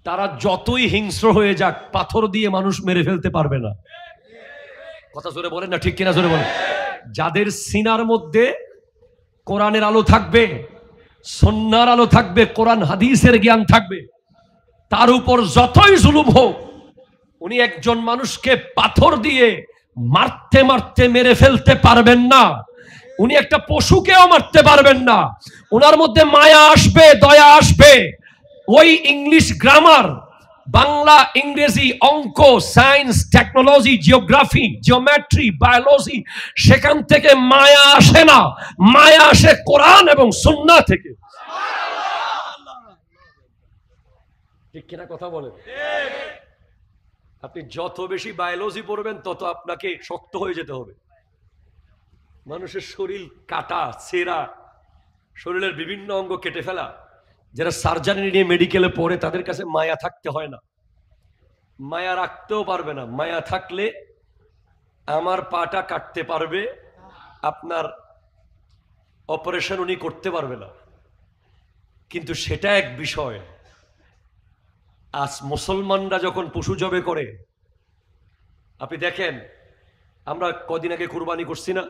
তারা যতই হিংস্র হয়ে যাক পাথর দিয়ে মানুষ মেরে ফেলতে পারবে না। কথা জোরে বলেন না, ঠিক কিনা জোরে বলেন। যাদের সিনার মধ্যে কোরআনের আলো থাকবে, সুন্নাহর আলো থাকবে, কোরআন হাদিসের জ্ঞান থাকবে, তার উপর যতই জুলুম হোক উনি একজন মানুষকে পাথর দিয়ে মারতে মারতে মেরে ফেলতে পারবেন না। উনি একটা পশুকেও মারতে পারবেন না। ওনার মধ্যে মায়া আসবে, দয়া আসবে। ওই ইংলিশ গ্রামার, বাংলা, ইংরেজি, অঙ্ক, science, technology, geography, geometry, biology, সেখান থেকে মায়া আসে না। মায়া আসে কোরআন এবং সুন্নাহ থেকে। ঠিক কিনা কথা বলেন? আপনি যত বেশি বায়োলজি পড়বেন তত আপনাকে শক্ত হয়ে যেতে হবে। মানুষের শরীর কাটা, ছেঁড়া, শরীরের বিভিন্ন অঙ্গ কেটে ফেলা, যারা সার্জারি নিয়ে মেডিকেলে পড়ে তাদের কাছে মায়া থাকতে হয় না, মায়া রাখতেও পারবে না। মায়া থাকলে আমার পাটা কাটতে পারবে, আপনার অপারেশন উনি করতে পারবে না। কিন্তু সেটা এক বিষয়। আজ মুসলমানরা যখন পশু জবে করে, আপনি দেখেন, আমরা কদিন আগে কুরবানি করছি না,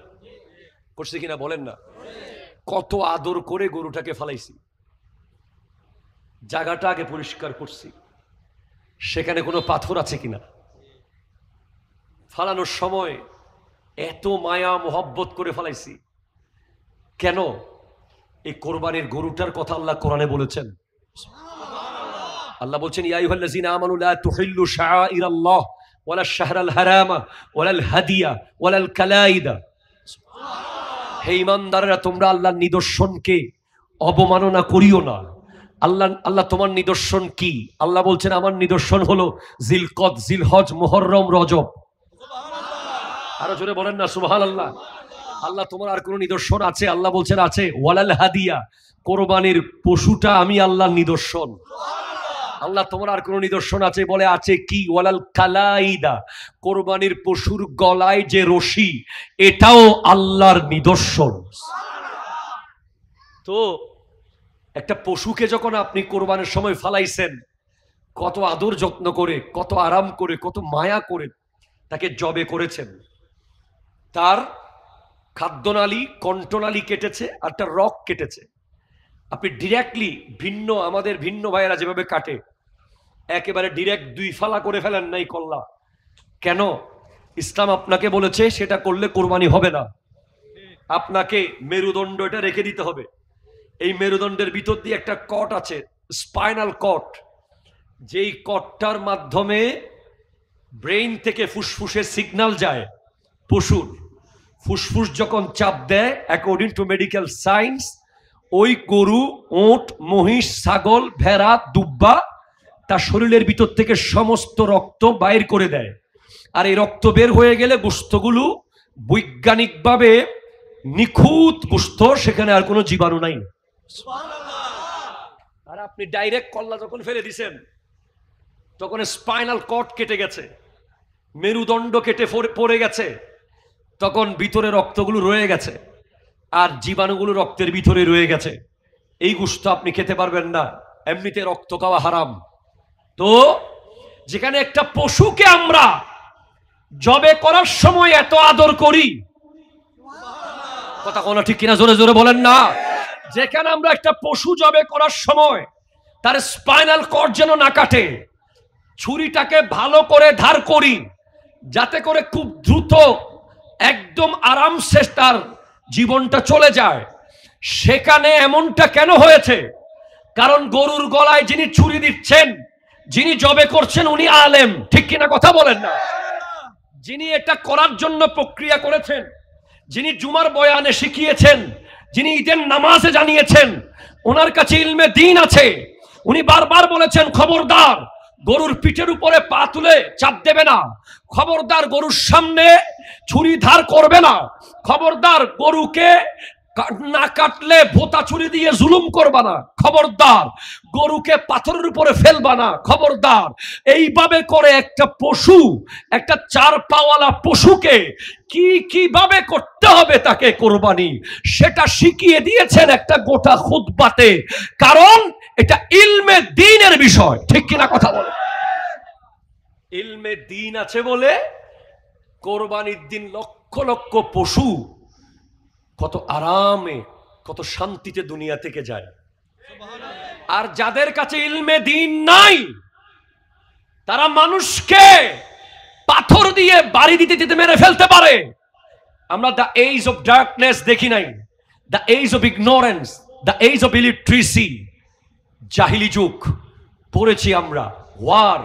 করছি কিনা বলেন না? কত আদর করে গরুটাকে ফালাইছি, জায়গাটা আগে পরিষ্কার করছি, সেখানে কোনো পাথর আছে কিনা। ফালানোর সময় এত মায়া মোহব্বত করে ফালাইছি। কেন? এই কোরবানির গরুটার কথা আল্লাহ কোরআনে বলেছেন। আল্লাহ বলছেন, ইয়া আইয়ুহাল্লাযীনা আমানু লা তুহিল্লু শাআইরাল্লাহ ওয়ালা শাহরাল হারামা ওয়ালাল হাদিয়া ওয়ালাল কালাইদা। হে ঈমানদাররা, তোমরা আল্লাহর নিদর্শনকে অবমাননা করিও না। আল্লাহ তোমার নিদর্শন কি? আল্লাহ বলছেন, আমার নিদর্শন হলো জিলকদ, জিলহজ, মুহররম, রজব। আরো জোরে বলেন না সুবহানাল্লাহ। আল্লাহ তোমার আর কোন নিদর্শন আছে? আল্লাহ বলছেন আছে। ওয়ালাল হাদিয়া, কোরবানির পশুটা আমি আল্লাহর নিদর্শন। আল্লাহ তোমার আর কোন নিদর্শন আছে? বলে আছে কি? ওয়ালাল কালাইদা, কোরবানির পশুর গলায় যে রশি, এটাও আল্লাহর নিদর্শন। তো একটা পশুকে যখন আপনি কোরবানির সময় ফালাইছেন, কত আদর যত্ন করে, কত আরাম করে, কত মায়া করে তাকে জবে করেছেন। তার খাদ্যনালী, কণ্ঠনালী কেটেছে, আর তার রক কেটেছে। আপনি ডিরেক্টলি আমাদের ভিন্ন ভাইয়েরা যেভাবে কাটে, একেবারে ডিরেক্ট দুই ফালা করে ফেলেন নাই কল্লা। কেন? ইসলাম আপনাকে বলেছে সেটা করলে কোরবানি হবে না। আপনাকে মেরুদণ্ড এটা রেখে দিতে হবে। এই মেরুদণ্ডের ভিতর দিয়ে একটা কট আছে, স্পাইনাল কট, যেই কটটার মাধ্যমে ব্রেইন থেকে ফুসফুসে সিগন্যাল যায়। পশুর ফুসফুস যখন চাপ দেয়, অ্যাকর্ডিং টু মেডিকেল সায়েন্স, ওই গরু, ওট, মহিষ, ছাগল, ভেড়া, দুব্বা তার শরীরের ভিতর থেকে সমস্ত রক্ত বাইর করে দেয়। আর এই রক্ত বের হয়ে গেলে গোশতগুলো বৈজ্ঞানিকভাবে নিখুঁত গোশত, সেখানে আর কোনো জীবাণু নাই। আর আপনি ডাইরেক্ট কল্লা যখন ফেলে দিছেন, তখন স্পাইনাল কর্ড কেটে গেছে, মেরুদণ্ড কেটে পড়ে গেছে, তখন ভিতরে রক্তগুলো রয়ে গেছে, আর জীবাণুগুলো রক্তের ভিতরে রয়ে গেছে। এই গোশত আপনি খেতে পারবেন না, এমনিতে রক্ত খাওয়া হারাম। তো যেখানে একটা পশুকে আমরা জবে করার সময় এত আদর করি, কথা কোনো ঠিক কিনা জোরে জোরে বলেন না। যেখানে আমরা একটা পশু জবে করার সময় তার স্পাইনাল কর্ড যেন না কাটে, ছুরিটাকে ভালো করে ধার করি, যাতে করে খুব দ্রুত একদম আরামসে তার জীবনটা চলে যায়। সেখানে এমনটা কেন হয়েছে? কারণ গরুর গলায় যিনি ছুরি দিচ্ছেন, যিনি জবে করছেন, উনি আলেম, ঠিক কিনা কথা বলেন না। যিনি এটা করার জন্য প্রক্রিয়া করেছেন, যিনি জুমার বয়ানে শিখিয়েছেন, যিনি ঈদের নামাজে জানিয়েছেন, ওনার কাছে ইলমে দ্বীন আছে। উনি বারবার বলেছেন, খবরদার গরুর পিঠের উপরে পা তুলে চাপ দেবে না, খবরদার গরুর সামনে ছুরি ধার করবে না, খবরদার গরুকে না কাটলে ভোতা ছুরি দিয়ে জুলুম করবা না, খবরদার গরুকে পাথরের উপরে ফেলবা না, খবরদার। এইভাবে করে একটা পশু, একটা চার পাওয়ালা পশুকে কিভাবে করতে হবে তাকে কোরবানি, সেটা শিখিয়ে দিয়েছেন একটা গোটা খুতবাতে। কারণ এটা ইলমে দ্বীনের বিষয়, ঠিক কিনা কথা বলে? ইলমে দ্বীন আছে বলে কোরবানির দিন লক্ষ লক্ষ পশু কত আরামে কত শান্তিতে দুনিয়া থেকে যায়। আর যাদের কাছে ইলমে দ্বীন নাই, তারা মানুষকে পাথর দিয়ে বাড়ি দিতে দিতে মেরে ফেলতে পারে। আমরা দ্য এজ অফ ডার্কনেস দেখি নাই, the age of ignorance, the age of illiteracy, জাহিলি যুগ পড়েছি আমরা। War,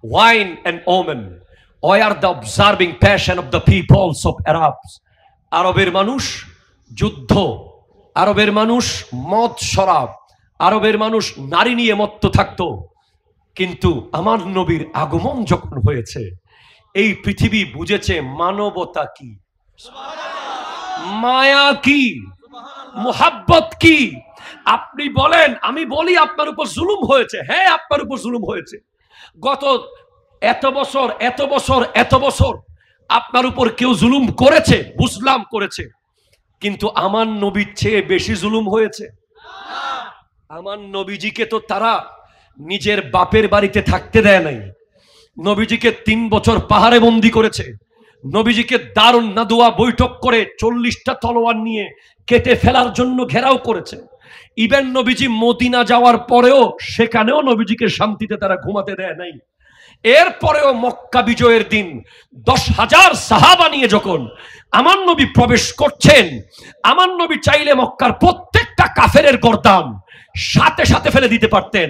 wine and women, war the observing passion of the peoples of Arabs. আরবের মানুষ যুদ্ধ, আরবের মানুষ মদ শরাব, আরবের মানুষ নারী নিয়ে মত্ত থাকতো। কিন্তু আমার নবীর আগমন যখন হয়েছে, এই পৃথিবী বুঝেছে মানবতা কি, মায়া কি, মোহাব্বত কি। আপনি বলেন, আমি বলি আপনার উপর জুলুম হয়েছে, হ্যাঁ আপনার উপর জুলুম হয়েছে। গত এত বছর এত বছর এত বছর আপনার উপর কেউ জুলুম করেছে, বুঝলাম করেছে, কিন্তু আমার নবীর চেয়ে বেশি জুলুম হয়েছে। আমার নবীজিকে তো তারা নিজের বাপের বাড়িতে থাকতে দেয় নাই, নবীজিকে 3 বছর পাহাড়ে বন্দি করেছে, নবীজিকে দারুন নাদুয়া বৈঠক করে 40টা তলোয়ার নিয়ে কেটে ফেলার জন্য ঘেরাও করেছে। ইভেন নবীজি মদিনা যাওয়ার পরেও সেখানেও নবীজিকে শান্তিতে তারা ঘুমাতে দেয় নাই। এরপরেও মক্কা বিজয়ের দিন 10,000 সাহাবা নিয়ে যখন আমার নবী প্রবেশ করছেন, আমার নবী চাইলে মক্কার প্রত্যেকটা কাফেরের গর্দান সাথে সাথে ফেলে দিতে পারতেন,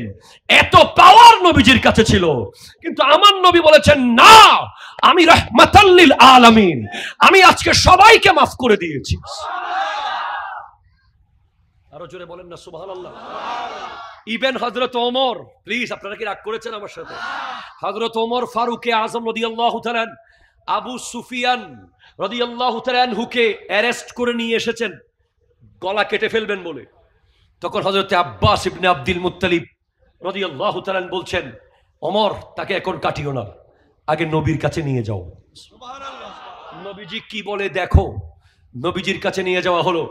এত পাওয়ার নবীজির কাছে ছিল। কিন্তু আমার নবী বলেছেন, না, আমি রাহমাতাল লিল আলামিন, আমি আজকে সবাইকে মাফ করে দিয়েছি। আরো জোরে বলেন না সুবহানাল্লাহ। ইবেন হযরত ওমর, প্লিজ আপনারা কি রাগ করেছেন আমার সাথে? হযরত ওমর ফারুকে আজম রাদিয়াল্লাহু তাআলা আবু সুফিয়ান রাদিয়াল্লাহু তাআলা হুকে অ্যারেস্ট করে নিয়ে এসেছেন গলা কেটে ফেলবেন বলে। তখন হযরত আব্বাস ইবনে আব্দুল মুত্তালিব রাদিয়াল্লাহু তাআলা বলছেন, ওমর তাকে এখন কাটিও না, আগে নবীর কাছে নিয়ে যাও। সুবহানাল্লাহ। নবীজি কি বলে দেখো। নবীজির কাছে নিয়ে যাওয়া হলো।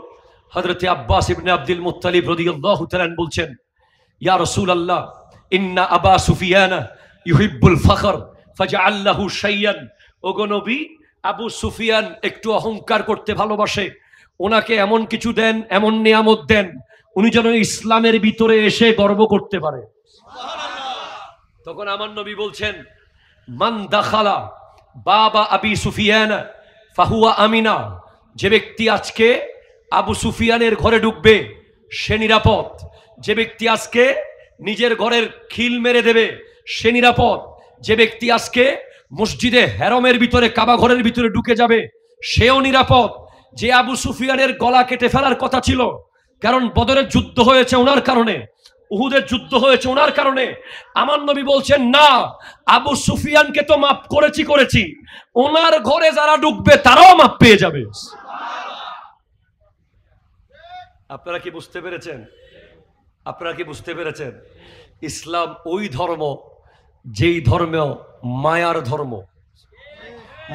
হযরত আব্বাস ইবনে আব্দুল মুত্তালিব রাদিয়াল্লাহু তাআলা বলছেন, ইয়া রাসূলুল্লাহ, ইন্না আবা সুফিয়ান ইউহিব্বুল ফখর ফাজআল লাহু শাইয়ান। ওগো নবী, আবু সুফিয়ান একটু অহংকার করতে ভালোবাসে, ওনাকে এমন কিছু দেন, এমন নিয়ামত দেন, উনি যেন ইসলামের ভিতরে এসে গর্ব করতে পারে। তখন আমার নবী বলছেন, মান দাখালা বাবা আবি সুফিয়ান ফাহুয়া আমিনা। যে ব্যক্তি আজকে আবু সুফিয়ানের ঘরে ঢুকবে সে নিরাপদ। যে ব্যক্তি আজকে নিজের ঘরের খিল মেরে দেবে সে নিরাপদ। যে ব্যক্তি আজকে মসজিদে হেরমের ভিতরে কাবা ঘরের ভিতরে ঢুকে যাবে সেও নিরাপদ। যে আবু সুফিয়ানের গলা কেটে ফেলার কথা ছিল, কারণ বদরের যুদ্ধ হয়েছে ওনার কারণে, উহুদের যুদ্ধ হয়েছে ওনার কারণে, আমার নবী বলছেন, না, আবু সুফিয়ানকে তো মাফ করেছি, ওনার ঘরে যারা ঢুকবে তারাও মাফ পেয়ে যাবে। আপনারা কি বুঝতে পেরেছেন? আপনারা কি বুঝতে পেরেছেন? ইসলাম ওই ধর্ম যেই ধর্ম মায়ার ধর্ম,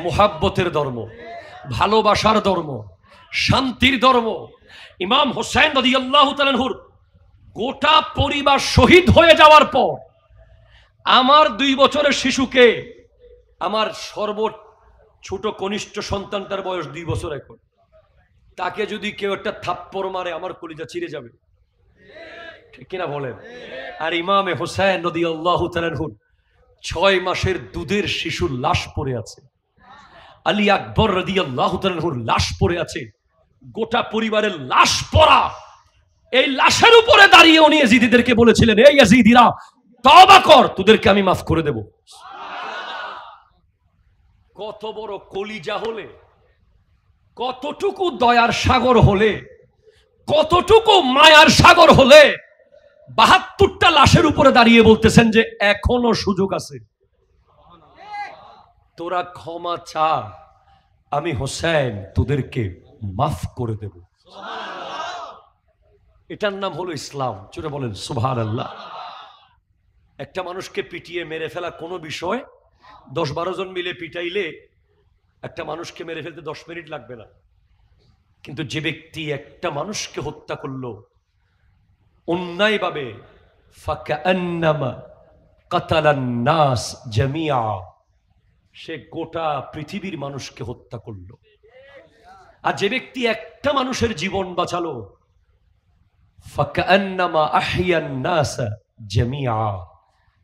মুহাব্বতের ধর্ম, ভালোবাসার ধর্ম, শান্তির ধর্ম। ইমাম হোসেন রাদিয়াল্লাহু তাআলা আনহুর গোটা পরিবার শহীদ হয়ে যাওয়ার পর আমার 2 বছরের শিশুকে, আমার সর্ব ছোট কনিষ্ঠ সন্তানটার বয়স 2 বছর এখন, তাকে যদি কেউ একটা থাপ্পড় মারে আমার কলিজা ছিঁড়ে যাবে, ঠিক কিনা বলেন? আর ইমামে হোসেন রাদিয়াল্লাহু তাআলা আনহুর 6 মাসের দুধের শিশুর লাশ পড়ে আছে, আলী আকবর রাদিয়াল্লাহু তাআলা আনহুর লাশ পড়ে আছে, গোটা পরিবারের লাশ পড়া। এই লাশের উপরে দাঁড়িয়ে উনি ইয়াজিদিদেরকে বলেছিলেন, এই ইয়াজিদিরা তওবা কর, তোদেরকে আমি মাফ করে দেব। কত বড় কলিজা হলে, কতটুকু দয়ার সাগর হলে, কতটুকু মায়ার সাগর হলে 72টা লাশের উপরে দাঁড়িয়ে বলতেছেন যে এখনো সুযোগ আছে, তোরা ক্ষমা চা, আমি হোসেন তোদেরকে মাফ করে দেব। এটার নাম হলো ইসলাম। জোরে বলেন সুবহানাল্লাহ। একটা মানুষকে পিটিয়ে মেরে ফেলা কোনো বিষয়, 10-12 জন মিলে পিটাইলে একটা মানুষকে মেরে ফেলতে 10 মিনিট লাগবে না। কিন্তু যে ব্যক্তি একটা মানুষকে হত্যা করলো অন্যায়ভাবে, ফাকান্নামা কাতালান নাস জামিআ, সে গোটা পৃথিবীর মানুষকে হত্যা করলো। আর যে ব্যক্তি একটা মানুষের জীবন বাঁচালো, ফাকান্নামা আহইয়ান নাস জামিআ,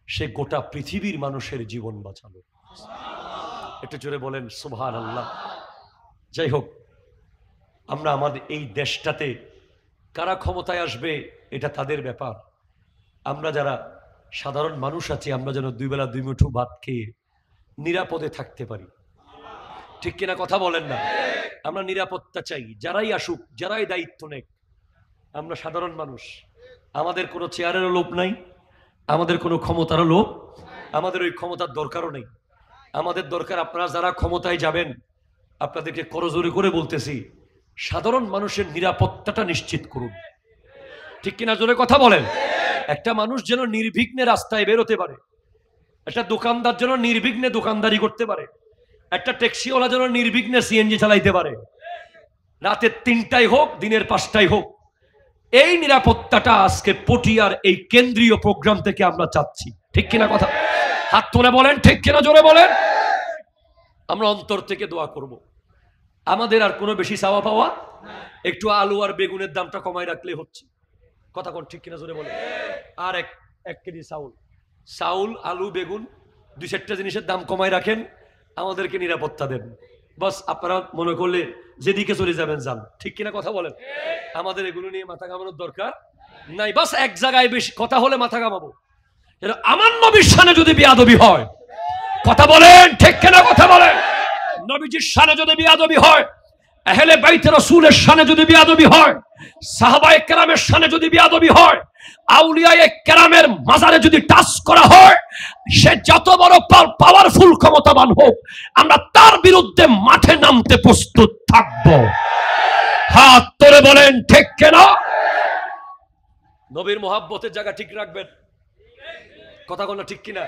সে গোটা পৃথিবীর মানুষের জীবন বাঁচালো। একটু জোরে বলেন সুবহানাল্লাহ। যাই হোক, আমরা আমাদের এই দেশটাতে কারা ক্ষমতায় আসবে এটা তাদের ব্যাপার। আমরা যারা সাধারণ মানুষ আছি, আমরা যেন দুই বেলা দুই মুঠো ভাত খেয়ে নিরাপদে থাকতে পারি। ঠিক কিনা কথা বলেন না? আমরা নিরাপত্তা চাই, যারাই আসুক, যারাই দায়িত্ব নেক। আমরা সাধারণ মানুষ, আমাদের কোনো চেয়ারেরও লোভ নাই, আমাদের কোনো ক্ষমতারও লোভ, আমাদের ওই ক্ষমতার দরকারও নেই। আমাদের দরকার, আপনারা যারা ক্ষমতায় যাবেন, আপনাদেরকে করজোরে করে বলতেছি, সাধারণ মানুষের নিরাপত্তাটা নিশ্চিত করুন। ঠিক কিনা জোরে কথা বলেন? একটা মানুষ যেন নির্বিঘ্নে রাস্তায় বেরোতে পারে, একটা দোকানদার যেন নির্বিঘ্নে দোকানদারি করতে পারে, একটা ট্যাক্সিওয়ালা যেন নির্বিঘ্নে সিএনজি চালাইতে পারে, রাতের 3টায় হোক, দিনের 5টায় হোক। এই নিরাপত্তাটা আজকে পটিয়ার এই কেন্দ্রীয় প্রোগ্রাম থেকে আমরা চাচ্ছি। ঠিক কিনা কথা? হাত তুলে বলেন ঠিক কিনা, জোরে বলেন। আমরা অন্তর থেকে দোয়া করব। আমাদের আর কোনো বেশি চাওয়া পাওয়া, একটু আলু আর বেগুনের দামটা কমায় রাখলে হচ্ছে। কথা কোন ঠিক কিনা জোরে বলেন। আর এক কেজি চাউল, আলু, বেগুন, 2-4টা জিনিসের দাম কমায় রাখেন, আমাদেরকে নিরাপত্তা দেন। বাস, আপনারা মনে করলে যেদিকে চলে যাবেন যান। ঠিক কিনা কথা বলেন? আমাদের এগুলো নিয়ে মাথা ঘামানোর দরকার নাই। বাস এক জায়গায় বেশি কথা হলে মাথা ঘামাবো, আমার নবীর শানে যদি বেয়াদবি হয়, কথা বলেন ঠিক কিনা কথা বলেন, নবীজির শানে যদি বেয়াদবি হয়, আহলে বাইত রাসূলের শানে যদি বেয়াদবি হয়, সাহাবায়ে কেরামের শানে যদি বেয়াদবি হয়, আউলিয়ায়ে কেরামের মাজারে যদি টাচ করা হয়, সে যত বড় পাওয়ারফুল ক্ষমতাবান হোক, আমরা তার বিরুদ্ধে মাঠে নামতে প্রস্তুত থাকব। হাত তুলে বলেন ঠিক কিনা? নবীর মুহাব্বতের জায়গা ঠিক রাখবেন। কথা বলা ঠিক কিনা?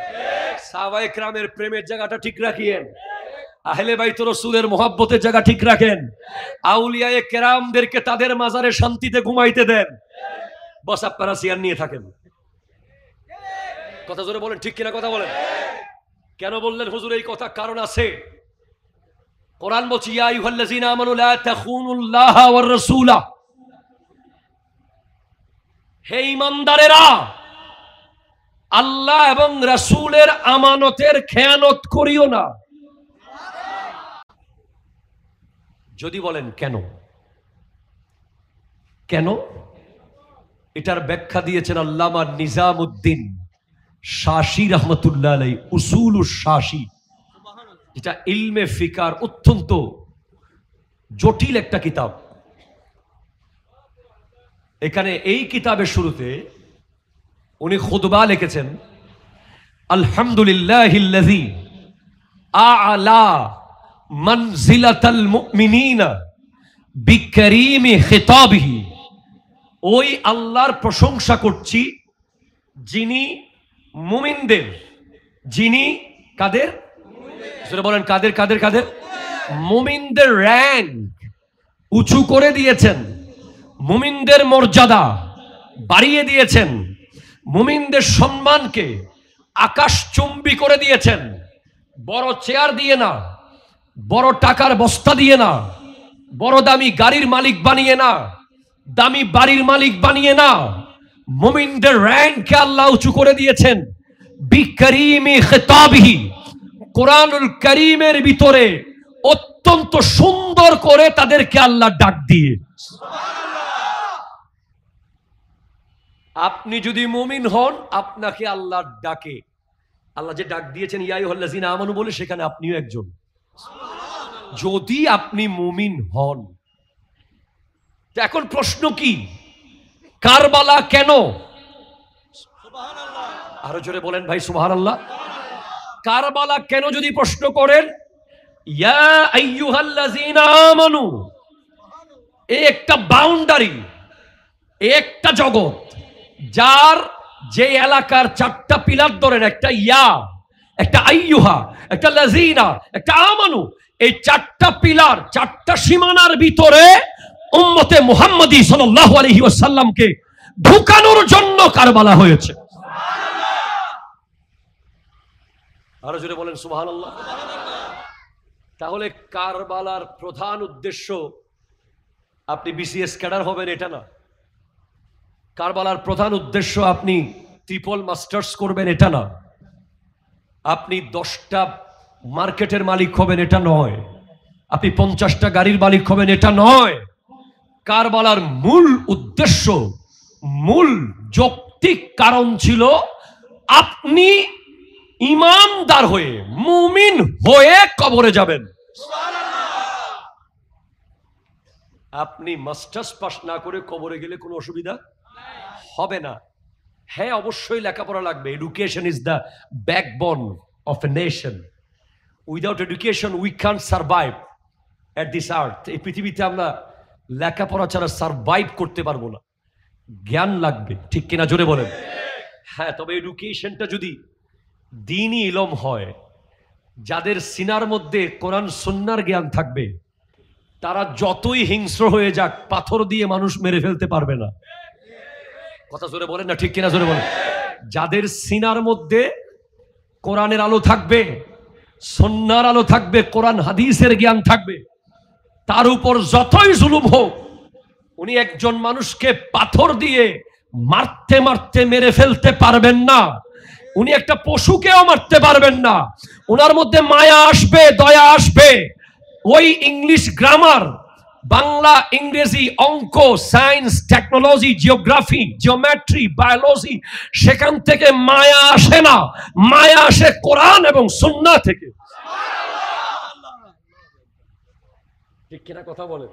সাহাবায়ে কেরামের প্রেমের জায়গাটা ঠিক রাখিয়েন, আহলে বাইত রাসূলের মুহাব্বতের জায়গা ঠিক রাখেন, আউলিয়ায়ে কেরামদেরকে তাদের মাজারে শান্তিতে ঘুমাইতে দেন। বস আপনারা চেয়ার নিয়ে থাকেন। কথা জোরে বলেন ঠিক কিনা কথা বলেন। কেন বললেন হুজুর এই কথা? কারণ আছে। কোরআন বলছে, ইয়া আইয়ুহাল্লাযীনা আমানু লা তাখুনুল্লাহ ওয়ার রাসূলা, হে ঈমানদারেরা, আল্লাহ এবং রাসূলের আমানতের খেয়ানত করিও না। যদি বলেন কেন, কেন? এটার ব্যাখ্যা দিয়েছেন আল্লামা নিজামউদ্দিন শাসী রাহমাতুল্লাহ আলাইহি, উসুলুশ শাসী, যেটা ইলমে ফিকার অত্যন্ত জটিল একটা কিতাব। এখানে এই কিতাবের শুরুতে উনি খুতবা লিখেছেন, আলহামদুলিল্লাহিল্লাযী আ'লা মানজিলাতাল মুমিনিনা বিকারীমি খিতাবিহি। ওই আল্লাহর প্রশংসা করছি যিনি মুমিনদের, যিনি কাদের? সেটা বলেন কাদের কাদের কাদের? মুমিনদের র্যাঙ্ক উঁচু করে দিয়েছেন, মুমিনদের মর্যাদা বাড়িয়ে দিয়েছেন, মুমিনদের সম্মানকে আকাশচুম্বী করে দিয়েছেন। বড় চেয়ার দিয়ে না, বড় টাকার বস্তা দিয়ে না, বড় দামি গাড়ির মালিক বানিয়ে না, দামি বাড়ির মালিক বানিয়ে না, মুমিনদের র্যাঙ্ককে আল্লাহ উঁচু করে দিয়েছেন বিকারীমি খিতাবিহি। কোরআনুল কারীমের ভিতরে অত্যন্ত সুন্দর করে তাদেরকে আল্লাহ ডাক দিয়ে। আপনি যদি মুমিন হন, আপনাকে আল্লাহ ডাকে। আল্লাহ যে ডাক দিয়েছেন ইয়া আইয়ুহাল্লাযীনা আমানু বলে, সেখানে আপনিও একজন, যদি আপনি মুমিন হন। এখন প্রশ্ন কি, কারবালা কেন? আরো জোরে বলেন ভাই সুবহানাল্লাহ। কারবালা কেন যদি প্রশ্ন করেন, ইয়া আইয়ুহাল্লাযীনা আমানু, এই একটা বাউন্ডারি, একটা জগৎ, যার যে এলাকার 4টা পিলার ধরেন, একটা ইয়া, একটা আইয়ুহা, একটা লাযীনা, একটা আমানু, এই 4টা পিলার, 4টা সীমানার ভিতরে উম্মতে মুহাম্মদী সাল্লাল্লাহু আলাইহি ওয়াসাল্লামকে ঢুকানোর জন্য কারবালা হয়েছে। আরো জোরে বলেন সুবহানাল্লাহ। তাহলে কারবালার প্রধান উদ্দেশ্য আপনি বিসিএস ক্যাডার হবেন এটা না। কারবালার প্রধান উদ্দেশ্য আপনি ট্রিপল মাস্টার্স করবেন এটা না। আপনি 10টা মার্কেটের মালিক হবেন এটা নয়। আপনি 50টা গাড়ির মালিক হবেন এটা নয়। কারবালার মূল উদ্দেশ্য, মূল যৌক্তিক কারণ ছিল আপনি ঈমানদার হয়ে, মুমিন হয়ে কবরে যাবেন। আপনি মাস্টার্স পাস না করে কবরে গেলে কোনো অসুবিধা হবে না। হ্যাঁ, অবশ্যই লেখাপড়া লাগবে। Education is the backbone of a nation. Without education we can't survive at this আর্থ। এই পৃথিবীতে আমরা লেখাপড়া ছাড়া সার্ভাইভ করতে পারবো না। জ্ঞান লাগবে, ঠিক কিনা জোরে বলেন। হ্যাঁ, তবে এডুকেশনটা যদি দ্বীনি ইলম হয়, যাদের সিনার মধ্যে কোরআন সুন্নাহর জ্ঞান থাকবে, তারা যতই হিংস্র হয়ে যাক পাথর দিয়ে মানুষ মেরে ফেলতে পারবে না। কথা জোরে বলেন না, ঠিক কিনা জোরে বলেন। যাদের সিনার মধ্যে কোরআনের আলো থাকবে, সুন্নাহর আলো থাকবে, কোরআন হাদিসের জ্ঞান থাকবে, তার উপর যতই জুলুম হোক, উনি একজন মানুষকে পাথর দিয়ে মারতে মারতে মেরে ফেলতে পারবেন না। উনি একটা পশুকেও মারতে পারবেন না। ওনার মধ্যে মায়া আসবে, দয়া আসবে। ওই ইংলিশ গ্রামার, বাংলা, ইংরেজি, অঙ্ক, science, technology, geography, geometry, biology, সেখান থেকে মায়া আসে না। মায়া আসে কোরআন এবং সুন্নাহ থেকে। ঠিক কিনা কথা বলেন।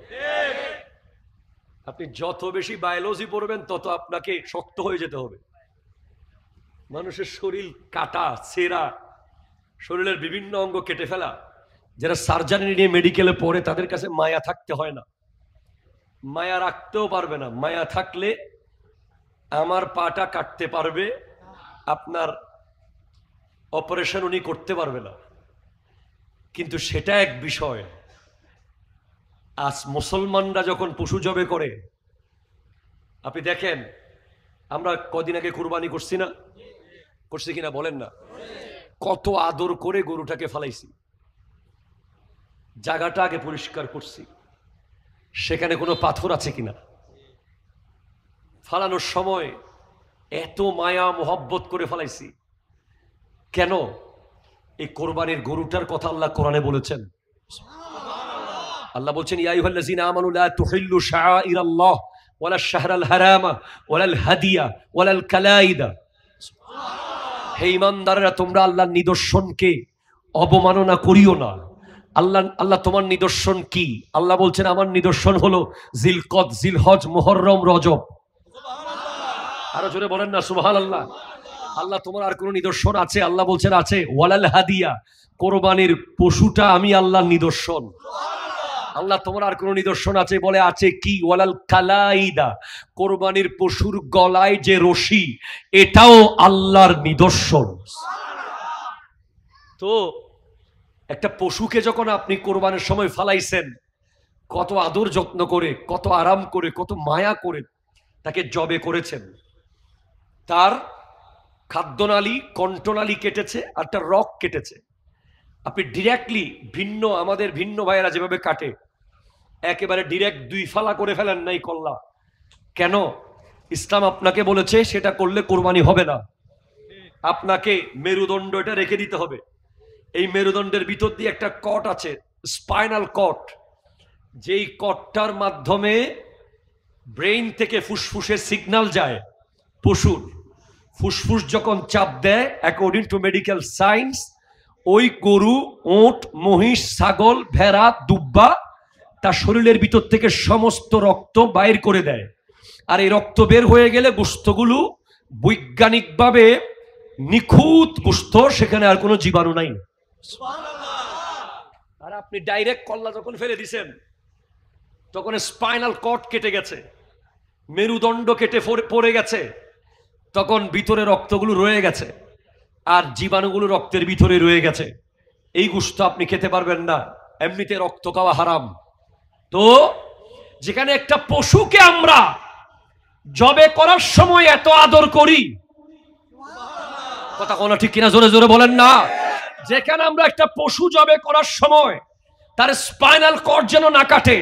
আপনি যত বেশি বায়োলজি পড়বেন তত আপনাকে শক্ত হয়ে যেতে হবে। মানুষের শরীর কাটা, ছেঁড়া, শরীরের বিভিন্ন অঙ্গ কেটে ফেলা, যারা সার্জারি নিয়ে মেডিকেলে পড়ে তাদের কাছে মায়া থাকতে হয় না। মায়া রাখতেও পারবে না। মায়া থাকলে আমার পাটা কাটতে পারবে, আপনার অপারেশন উনি করতে পারবে না। কিন্তু সেটা এক বিষয়। আজ মুসলমানরা যখন পশু জবে করে, আপনি দেখেন, আমরা কদিন আগে কুরবানি করছি না, করছি কিনা বলেন না? কত আদর করে গরুটাকে ফালাইছি, জায়গাটা আগে পরিষ্কার করছি, সেখানে কোনো পাথর আছে কিনা, ফালানোর সময় এত মায়া মোহব্বত করে ফালাইছি। কেন? এই কোরবানির গরুটার কথা আল্লাহ কোরআনে বলেছেন। আল্লাহ বলছেন, ইয়া আইয়ুহাল্লাযীনা আমানু লা তুহিল্লু শাআইরাল্লাহ ওয়ালা শাহরাল হারামা ওয়ালাল হাদিয়া ওয়ালাল কালাইদা। হে ঈমানদাররা, তোমরা আল্লাহর নিদর্শনকে অবমাননা করিও না। আল্লাহ তোমার নিদর্শন কি? আল্লাহ বলছেন, আমার নিদর্শন হলো জিলকদ, জিলহজ, মুহররম, রজব। আরো জোরে বলেন না সুবহানাল্লাহ। আল্লাহ তোমার আর কোন নিদর্শন আছে? আল্লাহ বলছেন আছে। ওয়ালাল হাদিয়া, কোরবানির পশুটা আমি আল্লাহর নিদর্শন। আল্লাহ তোমার আর কোন নিদর্শন আছে? বলে আছে। কি? ওয়ালাল কালাইদা, কোরবানির পশুর গলায় যে রশি, এটাও আল্লাহর নিদর্শন। তো একটা পশুকে যখন আপনি কোরবানের সময় ফালাইছেন, কত আদর যত্ন করে, কত আরাম করে, কত মায়া করে তাকে জবে করেছেন। তার খাদ্যনালী, কণ্ঠনালী কেটেছে, আর তার রক কেটেছে। আপনি ডিরেক্টলি ভিন্ন, আমাদের ভিন্ন ভাইয়েরা যেভাবে কাটে, একেবারে ডিরেক্ট 2 ফালা করে ফেলেন নাই কল্লা। কেন? ইসলাম আপনাকে বলেছে সেটা করলে কোরবানি হবে না। আপনাকে মেরুদণ্ড এটা রেখে দিতে হবে। এই মেরুদণ্ডের ভিতর দিয়ে একটা কট আছে, স্পাইনাল কট, যেই কটটার মাধ্যমে ব্রেইন থেকে ফুসফুসে সিগন্যাল যায়। পশুর ফুসফুস যখন চাপ দেয়, অ্যাকর্ডিং টু মেডিকেল সায়েন্স, ওই গরু, ওট, মহিষ, ছাগল, ভেড়া, দুব্বা তার শরীরের ভিতর থেকে সমস্ত রক্ত বাইর করে দেয়। আর এই রক্ত বের হয়ে গেলে গোশতগুলো বৈজ্ঞানিকভাবে নিখুঁত গোশত, সেখানে আর কোনো জীবাণু নাই। আর আপনি ডাইরেক্ট কল্লা যখন ফেলে দিছেন, তখন স্পাইনাল কর্ড কেটে গেছে, মেরুদণ্ড কেটে পড়ে গেছে, তখন ভিতরে রক্তগুলো রয়ে গেছে, আর জীবাণুগুলো রক্তের ভিতরে রয়ে গেছে। এই গোশত আপনি খেতে পারবেন না, এমনিতে রক্ত খাওয়া হারাম। তো যেখানে একটা পশুকে আমরা জবে করার সময় এত আদর করি, কথা কোনো ঠিক কিনা জোরে জোরে বলেন না। যেখানে আমরা একটা পশু জবে করার সময় তার স্পাইনাল কর্ড যেন না কাটে,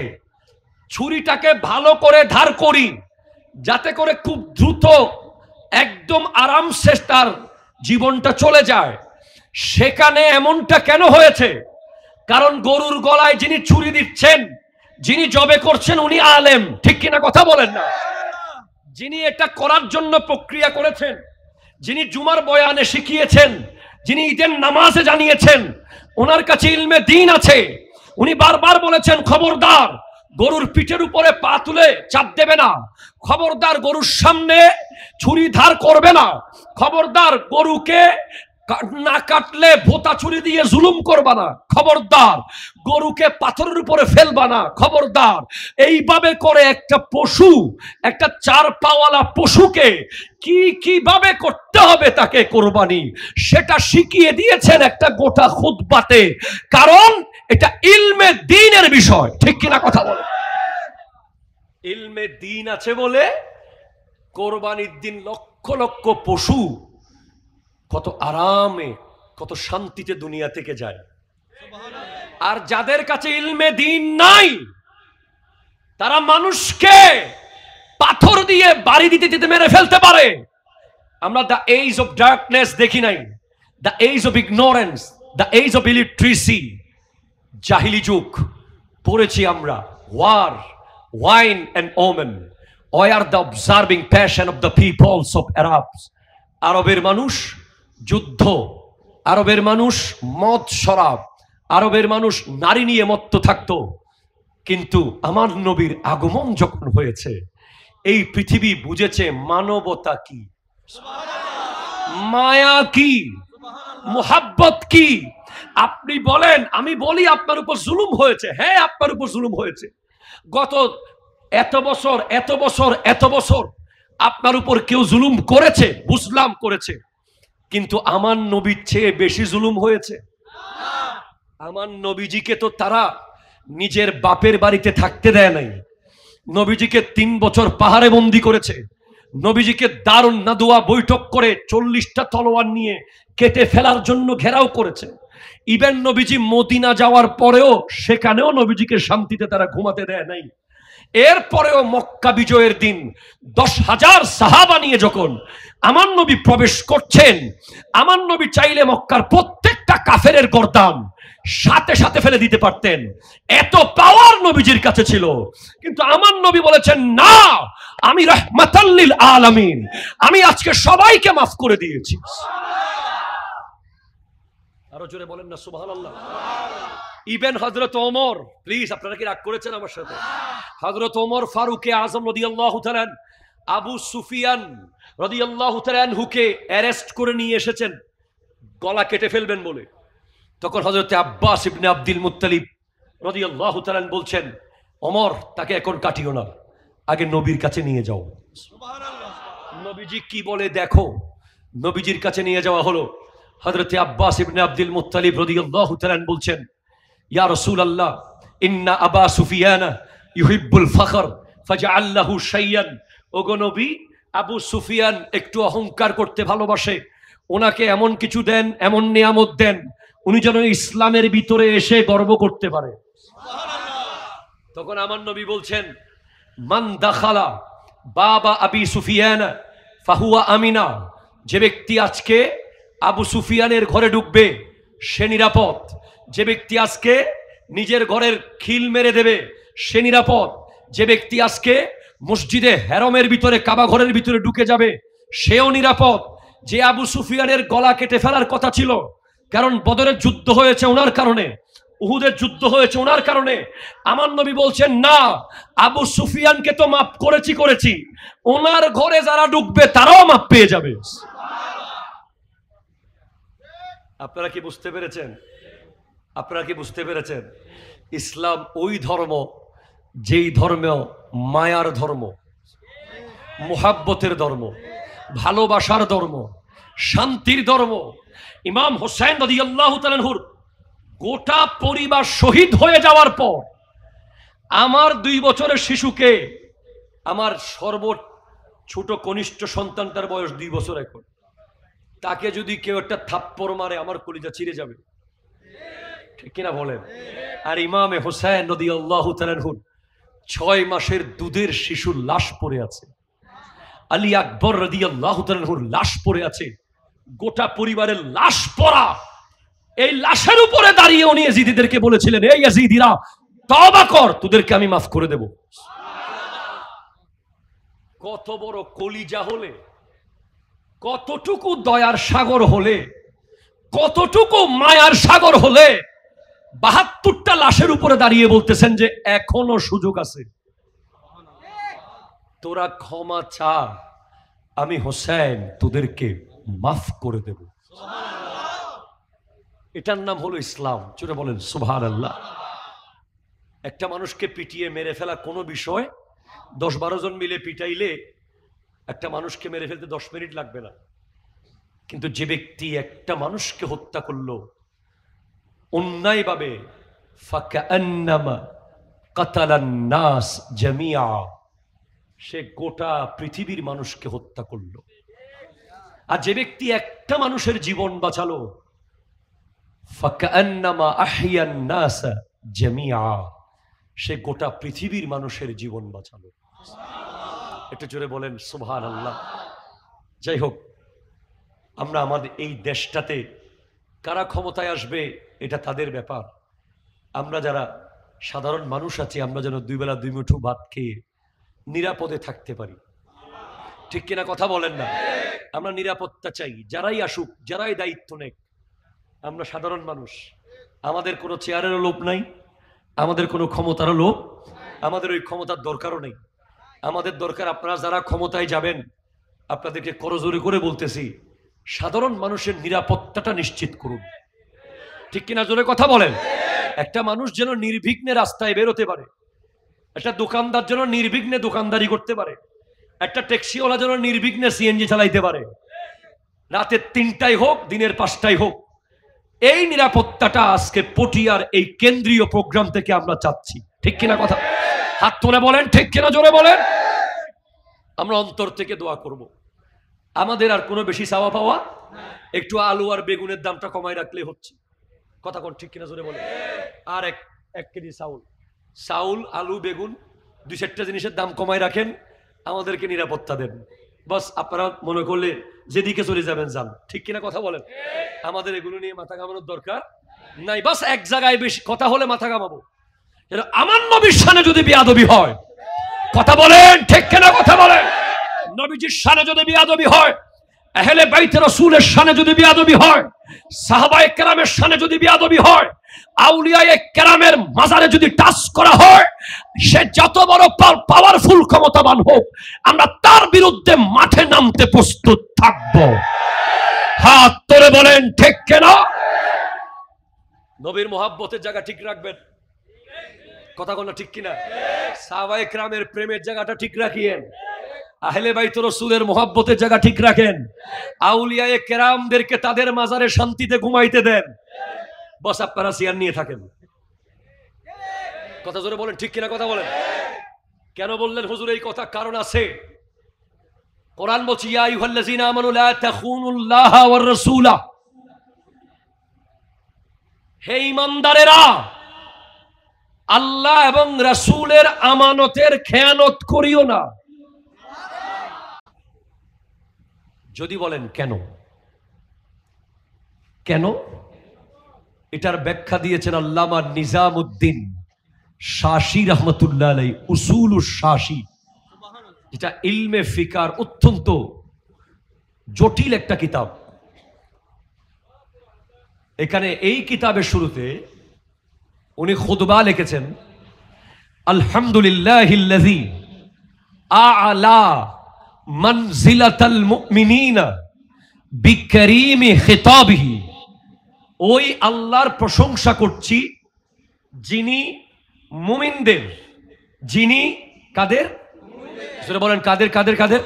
ছুরিটাকে ভালো করে ধার করি যাতে করে খুব দ্রুত একদম আরামসে তার জীবনটা চলে যায়। সেখানে এমনটা কেন হয়েছে? কারণ গরুর গলায় যিনি ছুরি দিচ্ছেন, যিনি জবে করছেন, উনি আলেম, ঠিক কিনা কথা বলেন না? যিনি এটা করার জন্য প্রক্রিয়া করেছেন, যিনি জুমার বয়ানে শিখিয়েছেন, যিনি ঈদের নামাজে জানিয়েছেন, ওনার কাছে ইলমে দ্বীন আছে। উনি বারবার বলেছেন, খবরদার গরুর পিঠের উপরে পা তুলে চাপ দেবে না, খবরদার গরুর সামনে ছুরি ধার করবে না, খবরদার গরুকে না কাটলে ভোতা ছুরি দিয়ে জুলুম করবা না, খবরদার গরুকে পাথরের উপরে ফেলবা না, খবরদার। এইভাবে করে একটা পশু, একটা চার পাওয়ালা পশুকে কিভাবে করতে হবে তাকে কোরবানি, সেটা শিখিয়ে দিয়েছেন একটা গোটা খুতবাতে। কারণ এটা ইলমে দ্বীনের বিষয়, ঠিক কিনা কথা বলে? ইলমে দ্বীন আছে বলে কোরবানির দিন লক্ষ লক্ষ পশু কত আরামে, কত শান্তিতে দুনিয়া থেকে যায়। আর যাদের কাছে ইলমে দ্বীন নাই, তারা মানুষকে পাথর দিয়ে বাড়ি দিতে দিতে মেরে ফেলতে পারে। আমরা দ্য এজ অফ ডার্কনেস দেখি নাই, the age of ignorance, the age of illiteracy, জাহিলি যুগ পড়েছি আমরা। War, wine and women, war the observing passion of the peoples of Arabs. আরবের মানুষ যুদ্ধ, আরবের মানুষ মদ শরাব, আরবের মানুষ নারী নিয়ে মত্ত থাকতো। কিন্তু আমার নবীর আগমন যখন হয়েছে, এই পৃথিবী বুঝেছে মানবতা কি, মায়া কি, মুহাব্বত কি। আপনি বলেন, আমি বলি আপনার উপর জুলুম হয়েছে, হ্যাঁ আপনার উপর জুলুম হয়েছে। গত এত বছর এত বছর এত বছর আপনার উপর কেউ জুলুম করেছে, বুঝলাম করেছে, কিন্তু আমার নবীর চেয়ে বেশি জুলুম হয়েছে। আমার নবীজিকে তো তারা নিজের বাপের বাড়িতে থাকতে দেয় নাই, নবীজিকে 3 বছর পাহাড়ে বন্দি করেছে, নবীজিকে দারুন নাদুয়া বৈঠক করে 40টা তলোয়ার নিয়ে কেটে ফেলার জন্য ঘেরাও করেছে। ইভেন নবীজি মদিনা যাওয়ার পরেও সেখানেও নবীজিকে শান্তিতে তারা ঘুমাতে দেয় নাই। এরপরেও মক্কা বিজয়ের দিন 10,000 সাহাবা নিয়ে যখন আমার নবী প্রবেশ করছেন, আমার নবী চাইলে মক্কার প্রত্যেকটা কাফেরের গর্দান সাথে সাথে ফেলে দিতে পারতেন, এত পাওয়ার নবীজির কাছে ছিল। কিন্তু আমার নবী বলেছেন, না, আমি রাহমাতাল লিল আলামিন, আমি আজকে সবাইকে মাফ করে দিয়েছি। আরো জোরে বলেন না সুবহানাল্লাহ। ইবেন হযরত ওমর, প্লিজ আপনারা কি রাগ করেছেন আমার সাথে? হযরত ওমর ফারুকে আজম রাদিয়াল্লাহু তাআলা আবু সুফিয়ান রাদিয়াল্লাহু তাআলা হুকে অ্যারেস্ট করে নিয়ে এসেছেন গলা কেটে ফেলবেন বলে। তখন হযরত আব্বাস ইবনে আব্দুল মুত্তালিব রাদিয়াল্লাহু তাআলা বলছেন, ওমর তাকে এখন কাটিও না, আগে নবীর কাছে নিয়ে যাও। সুবহানাল্লাহ। নবীজি কি বলে দেখো। নবীজির কাছে নিয়ে যাওয়া হলো। হযরত আব্বাস ইবনে আব্দুল মুত্তালিব রাদিয়াল্লাহু তাআলা বলছেন, ইয়া রাসূলুল্লাহ, ইন্না আবা সুফিয়ান ইউহিব্বুল ফখর ফাজআল লাহু শাইয়ান। ওগো নবী, আবু সুফিয়ান একটু অহংকার করতে ভালোবাসে, ওনাকে এমন কিছু দেন, এমন নিয়ামত দেন, উনি যেন ইসলামের ভিতরে এসে গর্ব করতে পারে। তখন আমার নবী বলছেন, মান দাখালা বাবা আবি সুফিয়ান ফাহুয়া আমিনা। যে ব্যক্তি আজকে আবু সুফিয়ানের ঘরে ঢুকবে সে নিরাপদ। যে ব্যক্তি আজকে নিজের ঘরের খিল মেরে দেবে সে নিরাপদ। যে ব্যক্তি আজকে মসজিদে হেরমের ভিতরে, কাবা ঘরের ভিতরে ঢুকে যাবে সেও নিরাপদ। যে আবু সুফিয়ানের গলা কেটে ফেলার কথা ছিল, কারণ বদরের যুদ্ধ হয়েছে ওনার কারণে, উহুদের যুদ্ধ হয়েছে ওনার কারণে, আমার নবী বলছেন, না, আবু সুফিয়ানকে তো মাফ করেছি, ওনার ঘরে যারা ঢুকবে তারাও মাফ পেয়ে যাবে। আপনারা কি বুঝতে পেরেছেন? আপনারা কি বুঝতে পেরেছেন? ইসলাম ওই ধর্ম যেই ধর্ম মায়ার ধর্ম, মুহাব্বতের ধর্ম, ভালোবাসার ধর্ম, শান্তির ধর্ম। ইমাম হোসেন রাদিয়াল্লাহু তাআলা আনহুর গোটা পরিবার শহীদ হয়ে যাওয়ার পর আমার 2 বছরের শিশুকে, আমার ছোট কনিষ্ঠ সন্তানটার বয়স 2 বছর এখন, তাকে যদি কেউ একটা থাপ্পড় মারে আমার কলিজা ছিঁড়ে যাবে, ঠিক কিনা বলেন? আর ইমামে হোসেন রাদিয়াল্লাহু তাআলা আনহু 6 মাসের দুধের শিশুর লাশ পড়ে আছে, আলী আকবর রাদিয়াল্লাহু তাআলা আনহুর লাশ পড়ে আছে, গোটা পরিবারের লাশ পড়া। এই লাশের উপরে দাঁড়িয়ে উনি ইয়াজিদিদেরকে বলেছিলেন, এই ইয়াজিদিরা তওবা কর, তোদেরকে আমি মাফ করে দেব। কত বড় কলিজা হলে, কতটুকু দয়ার সাগর হলে, কতটুকু মায়ার সাগর হলে 72টা লাশের উপরে দাঁড়িয়ে বলতেছেন যে এখনো সুযোগ আছে, তোরা ক্ষমা চা, আমি হোসেন তোদেরকে মাফ করে দেব। এটার নাম হলো ইসলাম। চলে বলেন সুবহানাল্লাহ। একটা মানুষকে পিটিয়ে মেরে ফেলা কোনো বিষয়, 10-12 জন মিলে পিটাইলে একটা মানুষকে মেরে ফেলতে 10 মিনিট লাগবে না। কিন্তু যে ব্যক্তি একটা মানুষকে হত্যা করলো অন্যায়ভাবে, ফাকান্নামা কাতালান নাস জামিয়া, সে গোটা পৃথিবীর মানুষকে হত্যা করলো। আর যে ব্যক্তি একটা মানুষের জীবন বাঁচালো, ফাকান্নামা আহইয়ান নাস জামিয়া, সে গোটা পৃথিবীর মানুষের জীবন বাঁচালো। একটু জোরে বলেন সুবহানাল্লাহ। যাই হোক, আমরা আমাদের এই দেশটাতে কারা ক্ষমতায় আসবে এটা তাদের ব্যাপার। আমরা যারা সাধারণ মানুষ আছি, আমরা যেন 2 বেলা 2 মুঠো ভাত খেয়ে নিরাপদে থাকতে পারি, ঠিক কিনা কথা বলেন না? আমরা নিরাপত্তা চাই, যারাই আসুক, যারাই দায়িত্ব নেক। আমরা সাধারণ মানুষ, আমাদের কোনো চেয়ারেরও লোভ নাই, আমাদের কোনো ক্ষমতারও লোভ, আমাদের ওই ক্ষমতার দরকারও নেই। আমাদের দরকার, আপনারা যারা ক্ষমতায় যাবেন, আপনাদেরকে করজোরে করে বলতেছি, সাধারণ মানুষের নিরাপত্তাটা নিশ্চিত করুন, ঠিক কিনা জোরে কথা বলেন। একটা মানুষ যেন নির্বিঘ্নে রাস্তায় বেরোতে পারে, একটা দোকানদার যেন নির্বিঘ্নে দোকানদারি করতে পারে, একটা ট্যাক্সিওয়ালা যেন নির্বিঘ্নে সিএনজি চালাইতে পারে, রাতের 3টায় হোক, দিনের 5টায় হোক। এই নিরাপত্তাটা আজকে পটিয়ার এই কেন্দ্রীয় প্রোগ্রাম থেকে আমরা চাচ্ছি, ঠিক কিনা কথা? হাত তুলে বলেন ঠিক কিনা, জোরে বলেন। আমরা অন্তর থেকে দোয়া করব, আমাদের আর কোনো বেশি চাওয়া পাওয়া, একটু আলু আর বেগুনের দামটা কমাই রাখলে হচ্ছে। কথা কোন ঠিক কিনা জোরে বলেন। আর 1 কেজি চাউল, আলু, বেগুন, 2-4টা জিনিসের দাম কমাই রাখেন, আমাদেরকে নিরাপত্তা দেন। বাস আপনারা মনে করলে যেদিকে চলে যাবেন যান, ঠিক কিনা কথা বলেন। আমাদের এগুলো নিয়ে মাথা ঘামানোর দরকার নাই। বাস এক জায়গায় বেশি কথা হলে মাথা ঘামাবো, আমার নবীর শানে যদি বেয়াদবি হয়, কথা বলেন ঠিক কিনা কথা বলেন। নবীজির শানে যদি বেয়াদবি হয়, আহলে বাইত রাসূলের শানে যদি বেয়াদবি হয়, সাহাবায়ে কেরামের শানে যদি বেয়াদবি হয়, আউলিয়ায়ে কেরামের মাজারে যদি টাচ করা হয়, সে যত বড় পাওয়ারফুল ক্ষমতাবান হোক, আমরা তার বিরুদ্ধে মাঠে নামতে প্রস্তুত থাকব। হাত তুলে বলেন ঠিক কিনা। নবীর মোহাব্বতের জায়গা ঠিক রাখবেন, কথা বলেন ঠিক কিনা। সাহাবায়ে কেরামের প্রেমের জায়গাটা ঠিক রাখিয়েন, আহলে বাইত রাসূলের মোহাব্বতের জায়গা ঠিক রাখেন, আউলিয়ায়ে কেরামদেরকে তাদের মাজারে শান্তিতে ঘুমাইতে দেন। বস আপনারা চেয়ার নিয়ে থাকেন, কথা জোরে বলেন ঠিক কিনা কথা বলেন। কেন বললেন হুজুর এই কথা? কারণ আছে, কোরআন বলছে ইয়া আইয়ুহাল্লাযীনা আমানু লা তাখুনুল্লাহা ওয়ার রাসূলা, হে ঈমানদারেরা, আল্লাহ এবং রাসূলের আমানতের খেয়ানত করিও না। যদি বলেন কেন, কেন এটার ব্যাখ্যা দিয়েছেন আল্লামা নিজামউদ্দিন শাসী রাহমাতুল্লাহ আলাইহি, উসুলুশ শাসী, যেটা ইলমে ফিকার অত্যন্ত জটিল একটা কিতাব। এখানে এই কিতাবের শুরুতে উনি খুতবা লিখেছেন, আলহামদুলিল্লাহিল্লাযী আ'লা মানজিলাতাল মুমিনিনা বিকারীমি খিতাবিহি। ওই আল্লাহর প্রশংসা করছি যিনি মুমিনদের, যিনি কাদের, সেটা বলেন কাদের কাদের কাদের,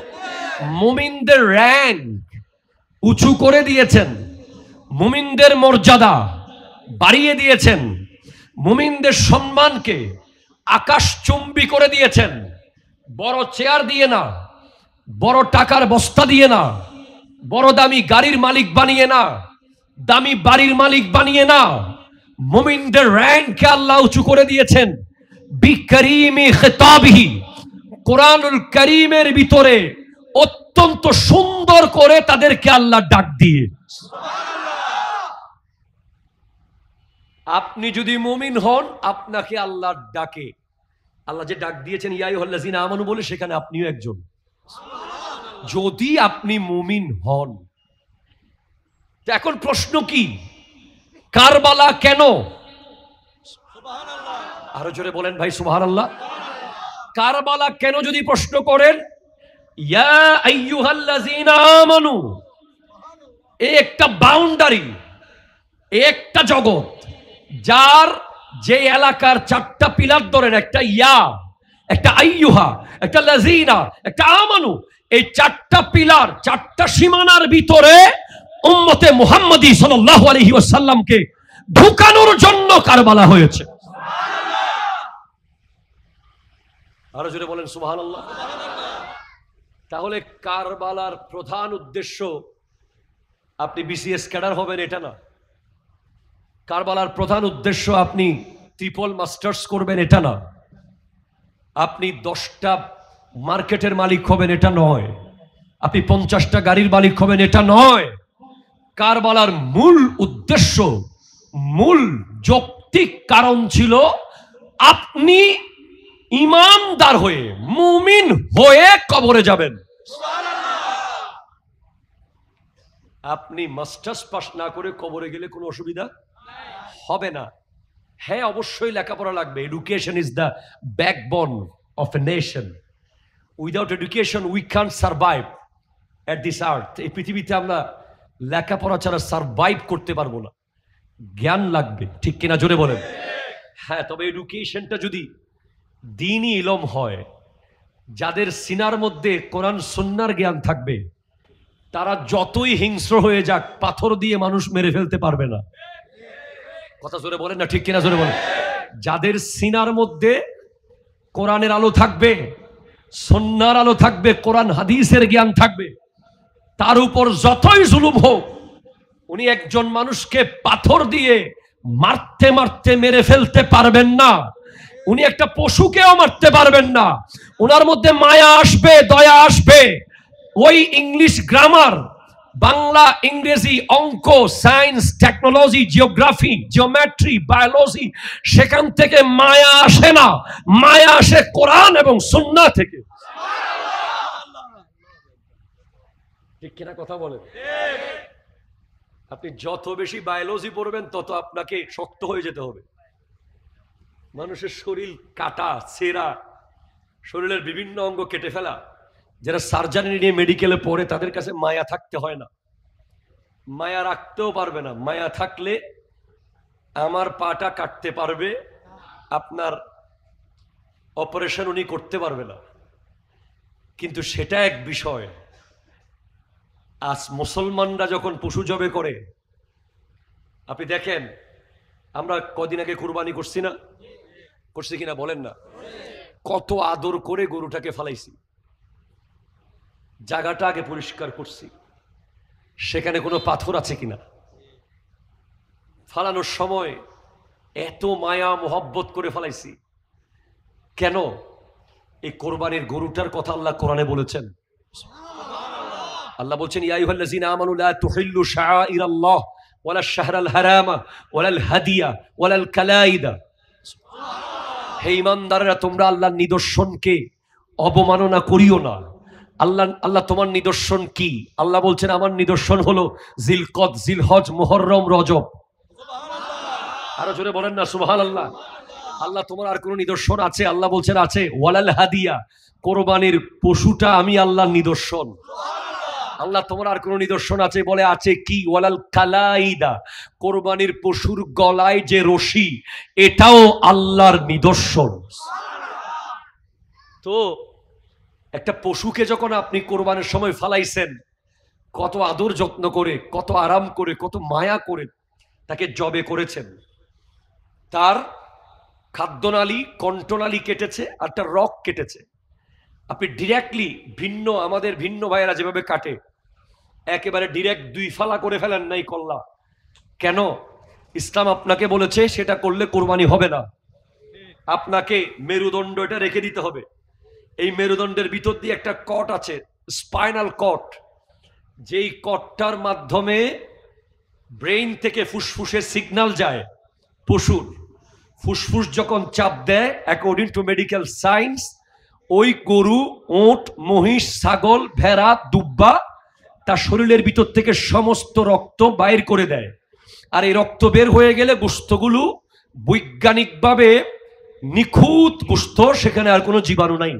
মুমিনদের র‍্যাঙ্ক উঁচু করে দিয়েছেন, মুমিনদের মর্যাদা বাড়িয়ে দিয়েছেন, মুমিনদের সম্মানকে আকাশচুম্বী করে দিয়েছেন। বড় চেয়ার দিয়ে না, বড় টাকার বস্তা দিয়ে না, বড় দামি গাড়ির মালিক বানিয়ে না, দামি বাড়ির মালিক বানিয়ে না, মুমিনদের র্যাঙ্ককে আল্লাহ উঁচু করে দিয়েছেন বিকারিমি খিতাবিহি, কোরআনুল কারীমের ভিতরে অত্যন্ত সুন্দর করে তাদেরকে আল্লাহ ডাক দিয়ে। আপনি যদি মুমিন হন, আপনাকে আল্লাহ ডাকে, আল্লাহ যে ডাক দিয়েছেন ইয়া আইয়ুহাল্লাযীনা আমানু বলে, সেখানে আপনিও একজন, যদি আপনি মুমিন হন। এখন প্রশ্ন কি, কারবালা কেন? আরো জোরে বলেন ভাই সুবহানাল্লাহ। কারবালা কেন যদি প্রশ্ন করেন, ইয়া আইয়ুহাল্লাযীনা আমানু, এই একটা বাউন্ডারি, একটা জগৎ, যার যে এলাকার চারটা পিলার ধরেন, একটা ইয়া, একটা আইয়ুহা, একটা লাযীনা, একটা আমানু, এই চারটা পিলার, চারটা সীমানার ভিতরে উম্মতে মুহাম্মাদী সাল্লাল্লাহু আলাইহি ওয়াসাল্লামকে ঢুকানোর জন্য কারবালা হয়েছে। আরো জোরে বলেন সুবহানাল্লাহ। তাহলে কারবালার প্রধান উদ্দেশ্য আপনি বিসিএস ক্যাডার হবেন এটা না, কারবালার প্রধান উদ্দেশ্য আপনি ট্রিপল মাস্টার্স করবেন এটা না, আপনি 10টা মার্কেটের মালিক হবেন এটা নয়, আপনি 50টা গাড়ির মালিক হবেন এটা নয়। কারবালার মূল উদ্দেশ্য, মূল যৌক্তিক কারণ ছিল আপনি ঈমানদার হয়ে, মুমিন হয়ে কবরে যাবেন। আপনি মাস্টার্স পাস না করে কবরে গেলে কোনো অসুবিধা হবে না। হ্যাঁ, অবশ্যই লেখাপড়া লাগবে। Education is the backbone of a nation. Without education we can't survive at this আর্থ। এই পৃথিবীতে আমরা লেখাপড়া ছাড়া সারভাইভ করতে পারবো না, জ্ঞান লাগবে, ঠিক কিনা জোরে বলেন। হ্যাঁ, তবে এডুকেশনটা যদি দ্বীনি ইলম হয়, যাদের সিনার মধ্যে কোরআন সুন্নাহর জ্ঞান থাকবে, তারা যতই হিংস্র হয়ে যাক, পাথর দিয়ে মানুষ মেরে ফেলতে পারবে না। কথা জোরে বলেন না, ঠিক কিনা জোরে বলেন। যাদের সিনার মধ্যে কোরআনের আলো থাকবে, সুন্নাহর আলো থাকবে, কোরআন হাদিসের জ্ঞান থাকবে, তার উপর যতই জুলুম হোক, উনি একজন মানুষকে পাথর দিয়ে মারতে মারতে মেরে ফেলতে পারবেন না। উনি একটা পশুকেও মারতে পারবেন না। ওনার মধ্যে মায়া আসবে, দয়া আসবে। ওই ইংলিশ গ্রামার, বাংলা, ইংরেজি, অঙ্ক, science, technology, geography, geometry, biology, সেখান থেকে মায়া আসে না। মায়া আসে কোরআন এবং সুন্নাহ থেকে। ঠিক কিনা কথা বলেন? আপনি যত বেশি বায়োলজি পড়বেন, তত আপনাকে শক্ত হয়ে যেতে হবে। মানুষের শরীর কাটা, ছেঁড়া, শরীরের বিভিন্ন অঙ্গ কেটে ফেলা, যারা সার্জারি নিয়ে মেডিকেলে পড়ে, তাদের কাছে মায়া থাকতে হয় না, মায়া রাখতেও পারবে না। মায়া থাকলে আমার পাটা কাটতে পারবে, আপনার অপারেশন উনি করতে পারবে না, কিন্তু সেটা এক বিষয়। আজ মুসলমানরা যখন পশু জবে করে, আপনি দেখেন, আমরা কদিন আগে কুরবানি করছি না, করছি কিনা বলেন না? কত আদর করে গরুটাকে ফালাইছি, জায়গাটা আগে পরিষ্কার করছি, সেখানে কোনো পাথর আছে কিনা, ফালানোর সময় এত মায়া মোহব্বত করে ফালাইছি। কেন? এই কোরবানির গরুটার কথা আল্লাহ কোরআনে বলেছেন। আল্লাহ বলছেন, ইয়া আইয়ুহাল্লাযীনা আমানু লা তুহিল্লু শাআইরাল্লাহ ওয়ালা শাহরাল হারামা ওয়ালাল হাদিয়া ওয়ালাল কালাইদা। হে ঈমানদাররা, তোমরা আল্লাহর নিদর্শনকে অবমাননা করিও না। আল্লাহ তোমার নিদর্শন কি? আল্লাহ বলছেন, আমার নিদর্শন হলো জিলকদ, জিলহজ, মুহররম, রজব। আরো জোরে বলেন না সুবহানাল্লাহ। আল্লাহ তোমার আর কোন নিদর্শন আছে? আল্লাহ বলছেন আছে। ওয়ালাল হাদিয়া, কোরবানির পশুটা আমি আল্লাহর নিদর্শন। আল্লাহ তোমার আর কোন নিদর্শন আছে? বলে আছে কি? ওয়ালাল কালাইদা, কোরবানির পশুর গলায় যে রশি, এটাও আল্লাহর নিদর্শন। তো একটা পশুকে যখন আপনি কোরবানির সময় ফালাইছেন, কত আদর যত্ন করে, কত আরাম করে, কত মায়া করে তাকে জবে করেছেন। তার খাদ্যনালী, কণ্ঠনালী কেটেছে, আর তার রক কেটেছে। আপনি ডিরেক্টলি ভিন্ন, আমাদের ভিন্ন ভাইয়েরা যেভাবে কাটে, একেবারে ডিরেক্ট 2 ফালা করে ফেলেন নাই কল্লা। কেন? ইসলাম আপনাকে বলেছে সেটা করলে কোরবানি হবে না, আপনাকে মেরুদণ্ডটা রেখে দিতে হবে। এই মেরুদণ্ডের ভিতর দিয়ে একটা কট আছে, স্পাইনাল কট, যেই কটটার মাধ্যমে ব্রেইন থেকে ফুসফুসে সিগন্যাল যায়। পশুর ফুসফুস যখন চাপ দেয়, অ্যাকর্ডিং টু মেডিকেল সায়েন্স, ওই গরু, ওট, মহিষ, ছাগল, ভেড়া, দুব্বা তার শরীরের ভিতর থেকে সমস্ত রক্ত বাইর করে দেয়। আর এই রক্ত বের হয়ে গেলে গোশতগুলো বৈজ্ঞানিকভাবে নিখুঁত গোশত, সেখানে আর কোনো জীবাণু নাই।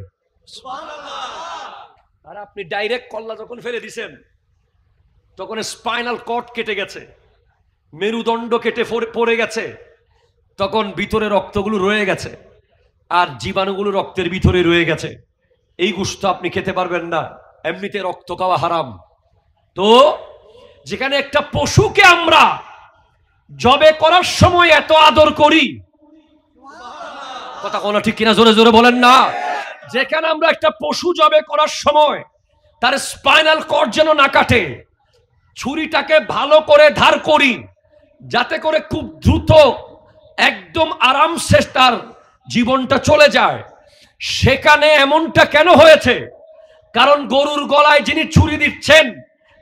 আর আপনি ডাইরেক্ট কল্লা যখন ফেলে দিছেন, তখন স্পাইনাল কর্ড কেটে গেছে, মেরুদণ্ড কেটে পড়ে গেছে, তখন ভিতরে রক্তগুলো রয়ে গেছে আর জীবাণুগুলো রক্তের ভিতরে রয়ে গেছে। এই গোশত আপনি খেতে পারবেন না, এমনিতে রক্ত খাওয়া হারাম। তো যেখানে একটা পশুকে আমরা জবে করার সময় এত আদর করি, কথা কোনো ঠিক কিনা জোরে জোরে বলেন না, যেখানে আমরা একটা পশু জবে করার সময় তার স্পাইনাল কর্ড যেন না কাটে, ছুরিটাকে ভালো করে ধার করি যাতে করে খুব দ্রুত একদম আরামসে তার জীবনটা চলে যায়, সেখানে এমনটা কেন হয়েছে? কারণ গরুর গলায় যিনি ছুরি দিচ্ছেন,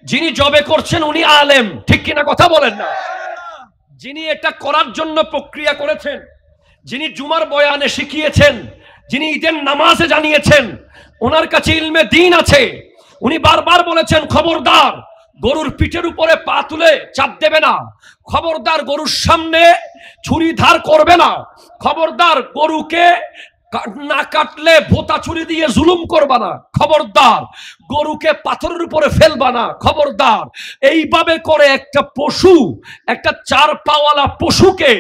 যিনি জবে করছেন, উনি আলেম, ঠিক কিনা কথা বলেন না? যিনি এটা করার জন্য প্রক্রিয়া করেছেন, যিনি জুমার বয়ানে শিখিয়েছেন, যিনি ঈদের নামাজে জানিয়েছেন, ওনার কাছে ইলমে দ্বীন আছে। উনি বারবার বলেছেন, খবরদার গরুর পিঠের উপরে পা তুলে চাপ দেবে না, খবরদার গরুর সামনে ছুরি ধার করবে না, খবরদার গরুকে না কাটলে ভোতা ছুরি দিয়ে জুলুম করবা না, খবরদার গরুকে পাথরের উপরে ফেলবা না, খবরদার। এইভাবে করে একটা পশু, একটা 4 পাওয়ালা পশুকে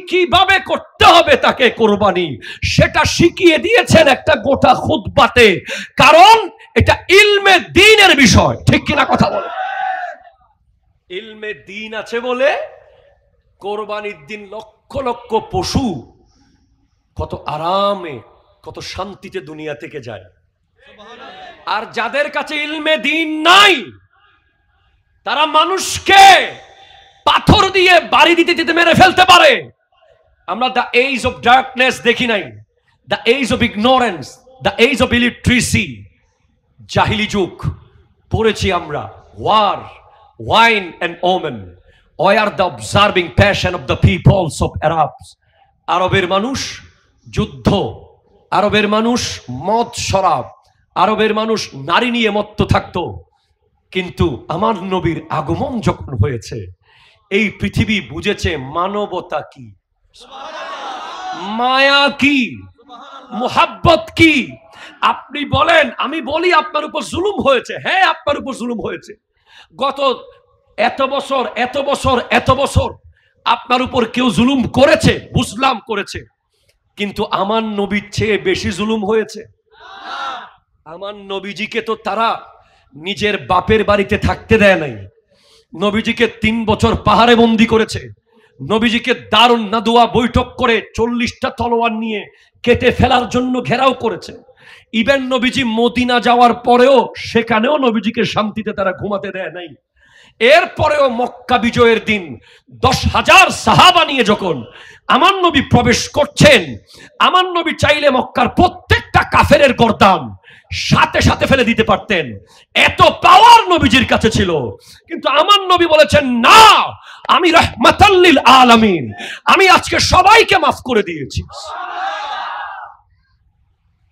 কিভাবে করতে হবে তাকে কোরবানি, সেটা শিখিয়ে দিয়েছেন একটা গোটা খুতবাতে। কারণ এটা ইলমে দ্বীনের বিষয়, ঠিক কিনা কথা বলে? ইলমে দ্বীন আছে বলে কোরবানির দিন লক্ষ লক্ষ পশু কত আরামে, কত শান্তিতে দুনিয়া থেকে যায়। আর যাদের কাছে ইলমে দ্বীন নাই, তারা মানুষকে পাথর দিয়ে বাড়ি দিতে দিতে মেরে ফেলতে পারে। আমরা দ্য এজ অফ ডার্কনেস দেখি নাই, the age of ignorance, the age of illiteracy, জাহিলি যুগ পড়েছি আমরা। War, wine and women, war the observing passion of the peoples of Arabs. আরবের মানুষ যুদ্ধ, আরবের মানুষ মদ শরাব, আরবের মানুষ নারী নিয়ে মত্ত থাকতো। কিন্তু আমার নবীর আগমন যখন হয়েছে, এই পৃথিবী বুঝেছে মানবতা কি, মায়া কি, মুহাব্বত কি। আপনি বলেন, আমি বলি আপনার উপর জুলুম হয়েছে, হ্যাঁ আপনার উপর জুলুম হয়েছে। গত এত বছর এত বছর এত বছর আপনার উপর কেউ জুলুম করেছে, বুঝলাম করেছে, কিন্তু আমার নবীর চেয়ে বেশি জুলুম হয়েছে। আমার নবীজিকে তো তারা নিজের বাপের বাড়িতে থাকতে দেয় নাই, নবীজিকে 3 বছর পাহাড়ে বন্দী করেছে, নবীজিকে দারুন নাদুয়া বৈঠক করে 40টা তলোয়ার নিয়ে কেটে ফেলার জন্য ঘেরাও করেছে। ইভেন নবীজি মদিনা যাওয়ার পরেও সেখানেও নবীজিকে শান্তিতে তারা ঘুমাতে দেয় নাই। এরপরেও মক্কা বিজয়ের দিন 10,000 সাহাবা নিয়ে যখন আমার নবী প্রবেশ করছেন, আমার নবী চাইলে মক্কার প্রত্যেকটা কাফেরের গর্দান সাথে সাথে ফেলে দিতে পারতেন, এত পাওয়ার নবীজির কাছে ছিল। কিন্তু আমার নবী বলেছেন, না, আমি রাহমাতাল লিল আলামিন, আমি আজকে সবাইকে মাফ করে দিয়েছি।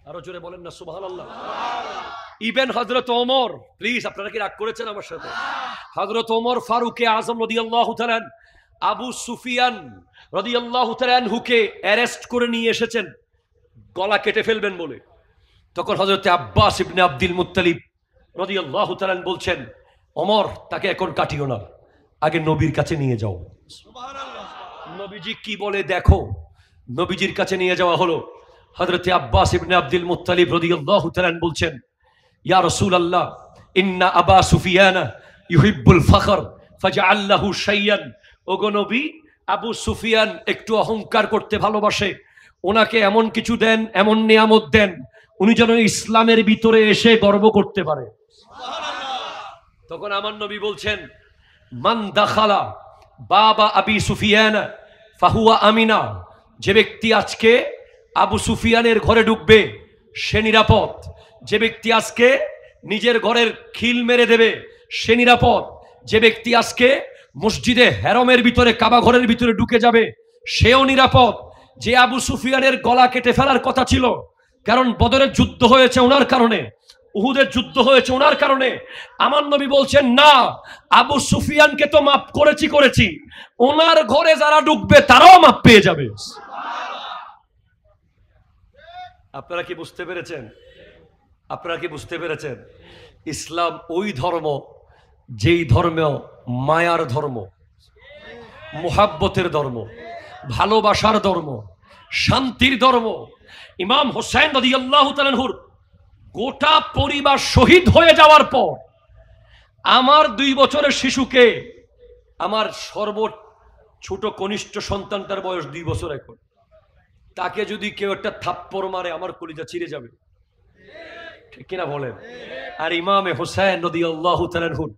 আরো জোরে বলেন না সুবহানাল্লাহ। ইবেন হযরত ওমর, প্লিজ আপনারা কি রাগ করেছেন আমার সাথে? হযরত ওমর ফারুকে আজম রাদিয়াল্লাহু তাআলা আবু সুফিয়ান রাদিয়াল্লাহু তাআলা আনহুকে অ্যারেস্ট করে নিয়ে এসেছেন গলা কেটে ফেলবেন বলে। তখন হযরত আব্বাস ইবনে আব্দুল মুত্তালিব রাদিয়াল্লাহু তাআলা বলছেন, ওমর তাকে এখন কাটিও না, আগে নবীর কাছে নিয়ে যাও। সুবহানাল্লাহ। নবীজি কি বলে দেখো। নবীজির কাছে নিয়ে যাওয়া হলো। হযরত আব্বাস ইবনে আব্দুল মুত্তালিব রাদিয়াল্লাহু তাআলা বলছেন, ইয়া রাসূলুল্লাহ, ইন্না আবা সুফিয়ান ইউহিব্বুল ফখর ফাজআল লাহু শাইয়ান। ওগো নবী, আবু সুফিয়ান একটু অহংকার করতে ভালোবাসে, ওনাকে এমন কিছু দেন, এমন নিয়ামত দেন, উনি যেন ইসলামের ভিতরে এসে গর্ব করতে পারে। তখন আমার নবী বলছেন, মান দাখালা বাবা আবি সুফিয়ান ফাহুয়া আমিনা, যে ব্যক্তি আজকে আবু সুফিয়ানের ঘরে ঢুকবে সে নিরাপদ। যে ব্যক্তি আজকে নিজের ঘরের খিল মেরে দেবে সে নিরাপদ। যে ব্যক্তি আজকে মসজিদে হেরমের ভিতরে কাবা ঘরের ভিতরে ঢুকে যাবে সেও নিরাপদ। যে আবু সুফিয়ানের গলা কেটে ফেলার কথা ছিল, কারণ বদরের যুদ্ধ হয়েছে ওনার কারণে, উহুদের যুদ্ধ হয়েছে ওনার কারণে, আমার নবী বলছেন না, আবু সুফিয়ানকে তো মাফ করেছি, ওনার ঘরে যারা ঢুকবে তারাও মাফ পেয়ে যাবে। আপনারা কি বুঝতে পেরেছেন? আপনারা কি বুঝতে পেরেছেন? ইসলাম ওই ধর্ম যেই ধর্ম মায়ার ধর্ম, মুহাব্বতের ধর্ম, ভালোবাসার ধর্ম, শান্তির ধর্ম। ইমাম হোসেন রাদিয়াল্লাহু তাআলা আনহুর গোটা পরিবার শহীদ হয়ে যাওয়ার পর আমার 2 বছরের শিশুকে, আমার ছোট কনিষ্ঠ সন্তানটার বয়স 2 বছর এখন, তাকে যদি কেউ একটা থাপ্পড় মারে আমার কলিজা ছিঁড়ে যাবে, ঠিক কিনা বলেন? আর ইমামে হোসেন রাদিয়াল্লাহু তাআলা আনহুর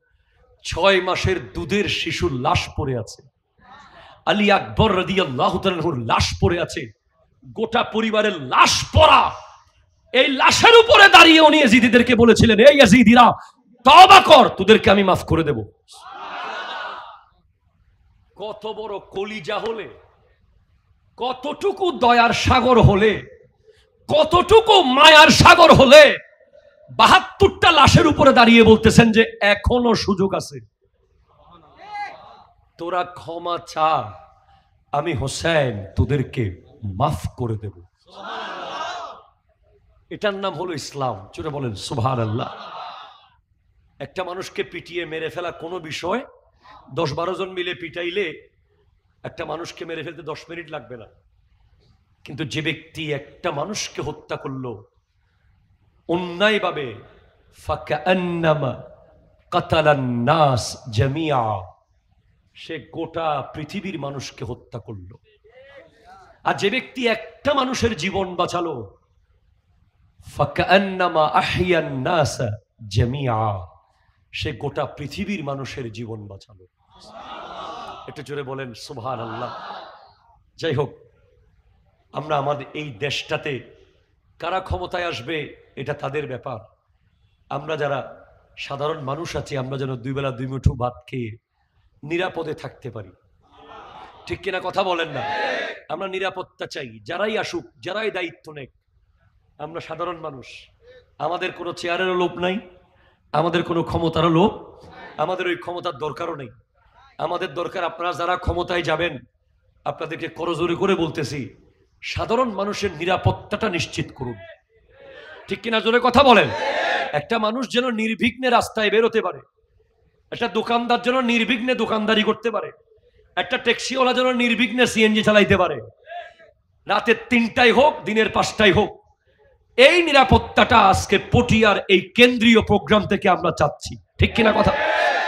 6 মাসের দুধের শিশুর লাশ পড়ে আছে, আলী আকবর রাদিয়াল্লাহু তাআলা আনহুর লাশ পড়ে আছে, গোটা পরিবারের লাশ পড়া। এই লাশের উপরে দাঁড়িয়ে উনি ইয়াজিদিদেরকে বলেছিলেন, এই ইয়াজিদিরা তওবা কর, তোদেরকে আমি মাফ করে দেব। কত বড় কলিজা হলে, কতটুকু দয়ার সাগর হলে, কতটুকু মায়ার সাগর হলে 72টা লাশের উপরে দাঁড়িয়ে বলতেছেন যে এখনো সুযোগ আছে, তোরা ক্ষমা চা, আমি হোসেন তোদেরকে মাফ করে দেব। এটার নাম হলো ইসলাম। চলে বলেন সুবহানাল্লাহ। একটা মানুষকে পিটিয়ে মেরে ফেলা কোনো বিষয়, 10-12 জন মিলে পিটাইলে একটা মানুষকে মেরে ফেলতে 10 মিনিট লাগবে না। কিন্তু যে ব্যক্তি একটা মানুষকে হত্যা করলো অন্যায়ভাবে, ফাকান্নামা কাতালান নাস জামিআ, সে গোটা পৃথিবীর মানুষকে হত্যা করলো। আর যে ব্যক্তি একটা মানুষের জীবন বাঁচালো, ফাকান্নামা আহইয়ান নাস জামিআ, সে গোটা পৃথিবীর মানুষের জীবন বাঁচালো। একটু জোরে বলেন সুবহানাল্লাহ। যাই হোক, আমরা আমাদের এই দেশটাতে কারা ক্ষমতায় আসবে এটা তাদের ব্যাপার। আমরা যারা সাধারণ মানুষ আছি, আমরা যেন 2 বেলা 2 মুঠো ভাত খেয়ে নিরাপদে থাকতে পারি, ঠিক কিনা কথা বলেন না? আমরা নিরাপত্তা চাই, যারাই আসুক, যারাই দায়িত্ব নেক। আমরা সাধারণ মানুষ, আমাদের কোনো চেয়ারেরও লোভ নাই, আমাদের কোনো ক্ষমতারও লোভ, আমাদের ওই ক্ষমতার দরকারও নেই। আমাদের দরকার, আপনারা যারা ক্ষমতায় যাবেন, আপনাদেরকে করজোরে করে বলতেছি, সাধারণ মানুষের নিরাপত্তাটা নিশ্চিত করুন, ঠিক কিনা জোরে কথা বলেন। একটা মানুষ যেন নির্বিঘ্নে রাস্তায় বেরোতে পারে, একটা দোকানদার যেন নির্বিঘ্নে দোকানদারি করতে পারে, একটা ট্যাক্সিওয়ালা যেন নির্বিঘ্নে সিএনজি চালাইতে পারে, রাতের 3টায় হোক দিনের 5টায় হোক। এই নিরাপত্তাটা আজকে পটিয়ার এই কেন্দ্রীয় প্রোগ্রাম থেকে আমরা চাচ্ছি, ঠিক কিনা কথা?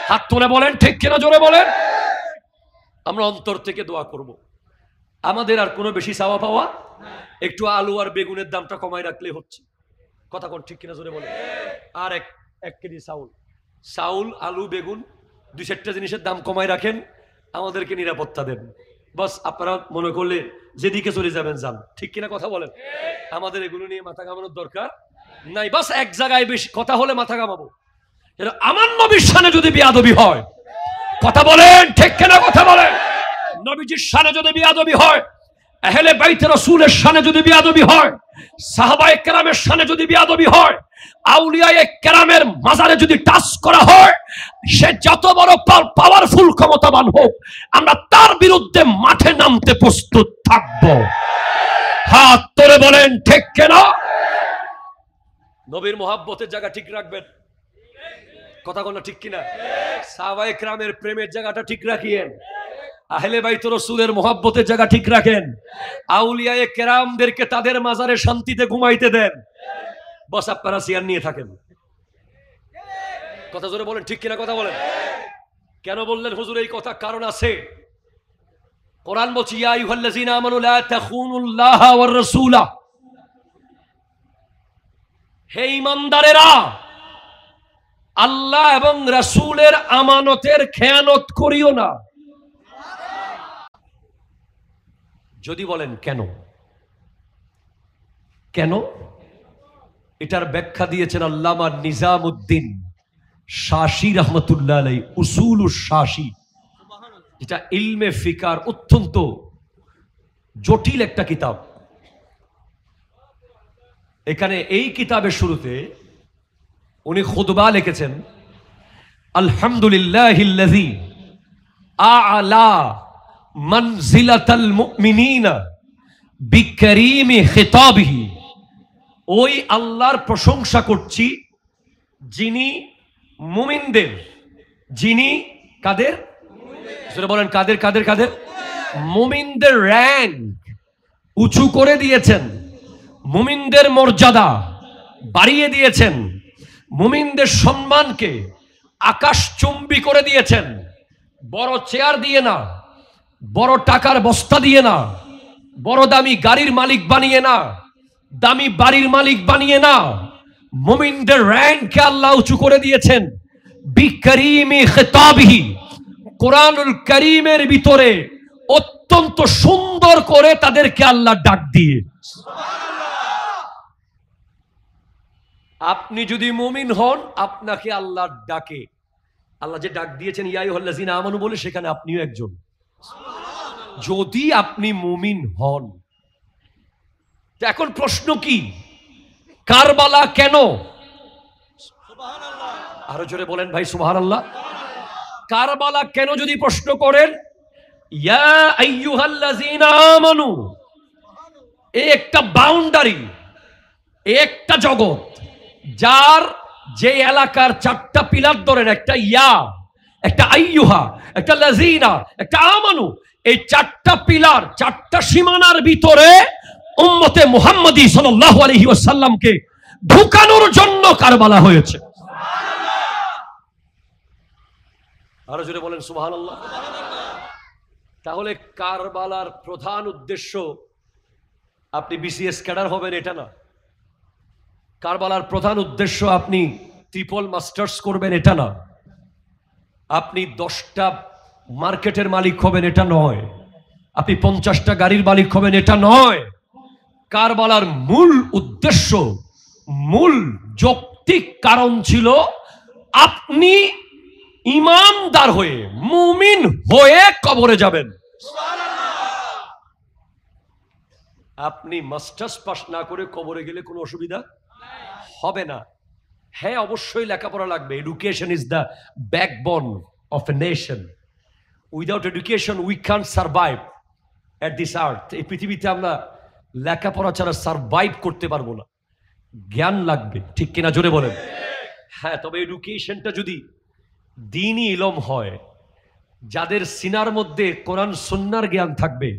হাত তুলে বলেন ঠিক কিনা জোরে বলেন। আমরা অন্তর থেকে দোয়া করব। আমাদের আর কোনো বেশি চাওয়া পাওয়া, একটু আলু আর বেগুনের দামটা কমায় রাখলে হচ্ছে, কথা কোন ঠিক কিনা জোরে বলেন। আর 1 কেজি চাউল, আলু, বেগুন, 2-4টা জিনিসের দাম কমায় রাখেন, আমাদেরকে নিরাপত্তা দেন। বাস আপনারা মনে করলে যেদিকে চলে যাবেন যান, ঠিক কিনা কথা বলেন। আমাদের এগুলো নিয়ে মাথা ঘামানোর দরকার নাই। বাস এক জায়গায় বেশি কথা হলে মাথা ঘামাবো, আমার নবীর শানে যদি বেয়াদবি হয়, কথা বলেন ঠিক কিনা কথা বলেন। নবীজির শানে যদি বেয়াদবি হয়, আহলে বাইতে রাসূলের শানে যদি বেয়াদবি হয়, সাহাবায়ে কেরামের শানে যদি বেয়াদবি হয়, আউলিয়ায়ে কেরামের মাজারে যদি টাচ করা হয়, সে যত বড় পাওয়ারফুল ক্ষমতাবান হোক, আমরা তার বিরুদ্ধে মাঠে নামতে প্রস্তুত থাকব। হাত তুলে বলেন ঠিক কিনা। নবীর মুহাব্বতের জায়গা ঠিক রাখবেন, কথা বলা ঠিক কিনা। সাহাবায়ে কেরামের প্রেমের জায়গাটা ঠিক রাখিয়েন, আহলে বাইত রাসূলের মুহাব্বতের জায়গা ঠিক রাখেন, আউলিয়ায়ে কেরামদেরকে তাদের মাজারে শান্তিতে ঘুমাইতে দেন। বস আপনারা চেয়ার নিয়ে থাকেন, কথা জোরে বলেন ঠিক কিনা কথা বলেন। কেন বললেন হুজুর এই কথা? কারণ আছে, কোরআন বলছে ইয়া আইয়ুহাল্লাযীনা আমানু লা তাখুনুল্লাহা ওয়ার রাসূলা, হে ঈমানদারেরা আল্লাহ এবং রাসূলের আমানতের খেয়ানত করিও না। যদি বলেন কেন, কেন, এটার ব্যাখ্যা দিয়েছেন আল্লামা নিজামউদ্দিন শাসী রহমতুল্লাহ আলাইহি, উসুলুশ শাসী, যেটা ইলমে ফিকার অত্যন্ত জটিল একটা কিতাব। এখানে এই কিতাবের শুরুতে উনি খুতবা লিখেছেন, আলহামদুলিল্লাহিল্লাযী আ'লা মানজিলাতাল মুমিনিনা বিকারীমি খিতাবিহি। ওই আল্লাহর প্রশংসা করছি যিনি মুমিনদের, যিনি কাদের, সেটা বলেন কাদের কাদের কাদের, মুমিনদের র‍্যাঙ্ক উঁচু করে দিয়েছেন, মুমিনদের মর্যাদা বাড়িয়ে দিয়েছেন, মুমিনদের সম্মানকে আকাশচুম্বী করে দিয়েছেন। বড় চেয়ার দিয়ে না, বড় টাকার বস্তা দিয়ে না, বড় দামি গাড়ির মালিক বানিয়ে না, দামি বাড়ির মালিক বানিয়ে না, মুমিনদের র‍্যাঙ্ককে আল্লাহ উঁচু করে দিয়েছেন বিকারীমি খিতাবিহি। কোরআনুল কারীমের ভিতরে অত্যন্ত সুন্দর করে তাদেরকে আল্লাহ ডাক দিয়ে। আপনি যদি মুমিন হন, আপনাকে আল্লাহ ডাকে, আল্লাহ যে ডাক দিয়েছেন ইয়া আইয়ুহাল্লাযীনা আমানু বলে, সেখানে আপনিও একজন, যদি আপনি মুমিন হন। এখন প্রশ্ন কি, কারবালা কেন? আরো জোরে বলেন ভাই সুবহানাল্লাহ। কারবালা কেন যদি প্রশ্ন করেন, ইয়া আইয়ুহাল্লাযীনা আমানু, একটা বাউন্ডারি, একটা জগৎ, যার যে এলাকার চারটা পিলার ধরেন, একটা ইয়া, একটা আইয়ুহা, একটা লাযীনা, একটা আমানু, এই চারটা পিলার, চারটা সীমানার ভিতরে উম্মতে মুহাম্মাদী সাল্লাল্লাহু আলাইহি ওয়াসাল্লামকে ঢুকানোর জন্য কারবালা হয়েছে। আরো জোরে বলেন সুবহানাল্লাহ। তাহলে কারবালার প্রধান উদ্দেশ্য আপনি বিসিএস ক্যাডার হবেন এটা না, কারবালার প্রধান উদ্দেশ্য আপনি ট্রিপল মাস্টার্স করবেন এটা না, আপনি 10টা মার্কেটের মালিক হবেন এটা নয়, আপনি 50টা গাড়ির মালিক হবেন এটা নয়। কারবালার মূল উদ্দেশ্য, মূল যৌক্তিক কারণ ছিল আপনি ঈমানদার হয়ে, মুমিন হয়ে কবরে যাবেন। আপনি মাস্টার্স পাস না করে কবরে গেলে কোনো অসুবিধা হবে না। হ্যাঁ, অবশ্যই লেখাপড়া লাগবে। Education is the backbone of a nation. Without education we can't survive at this আর্থ। এই পৃথিবীতে আমরা লেখাপড়া ছাড়া সারভাইভ করতে পারবো না, জ্ঞান লাগবে, ঠিক কিনা জোরে বলেন। হ্যাঁ, তবে এডুকেশনটা যদি দ্বীনি ইলম হয়, যাদের সিনার মধ্যে কোরআন সুন্নাহর জ্ঞান থাকবে,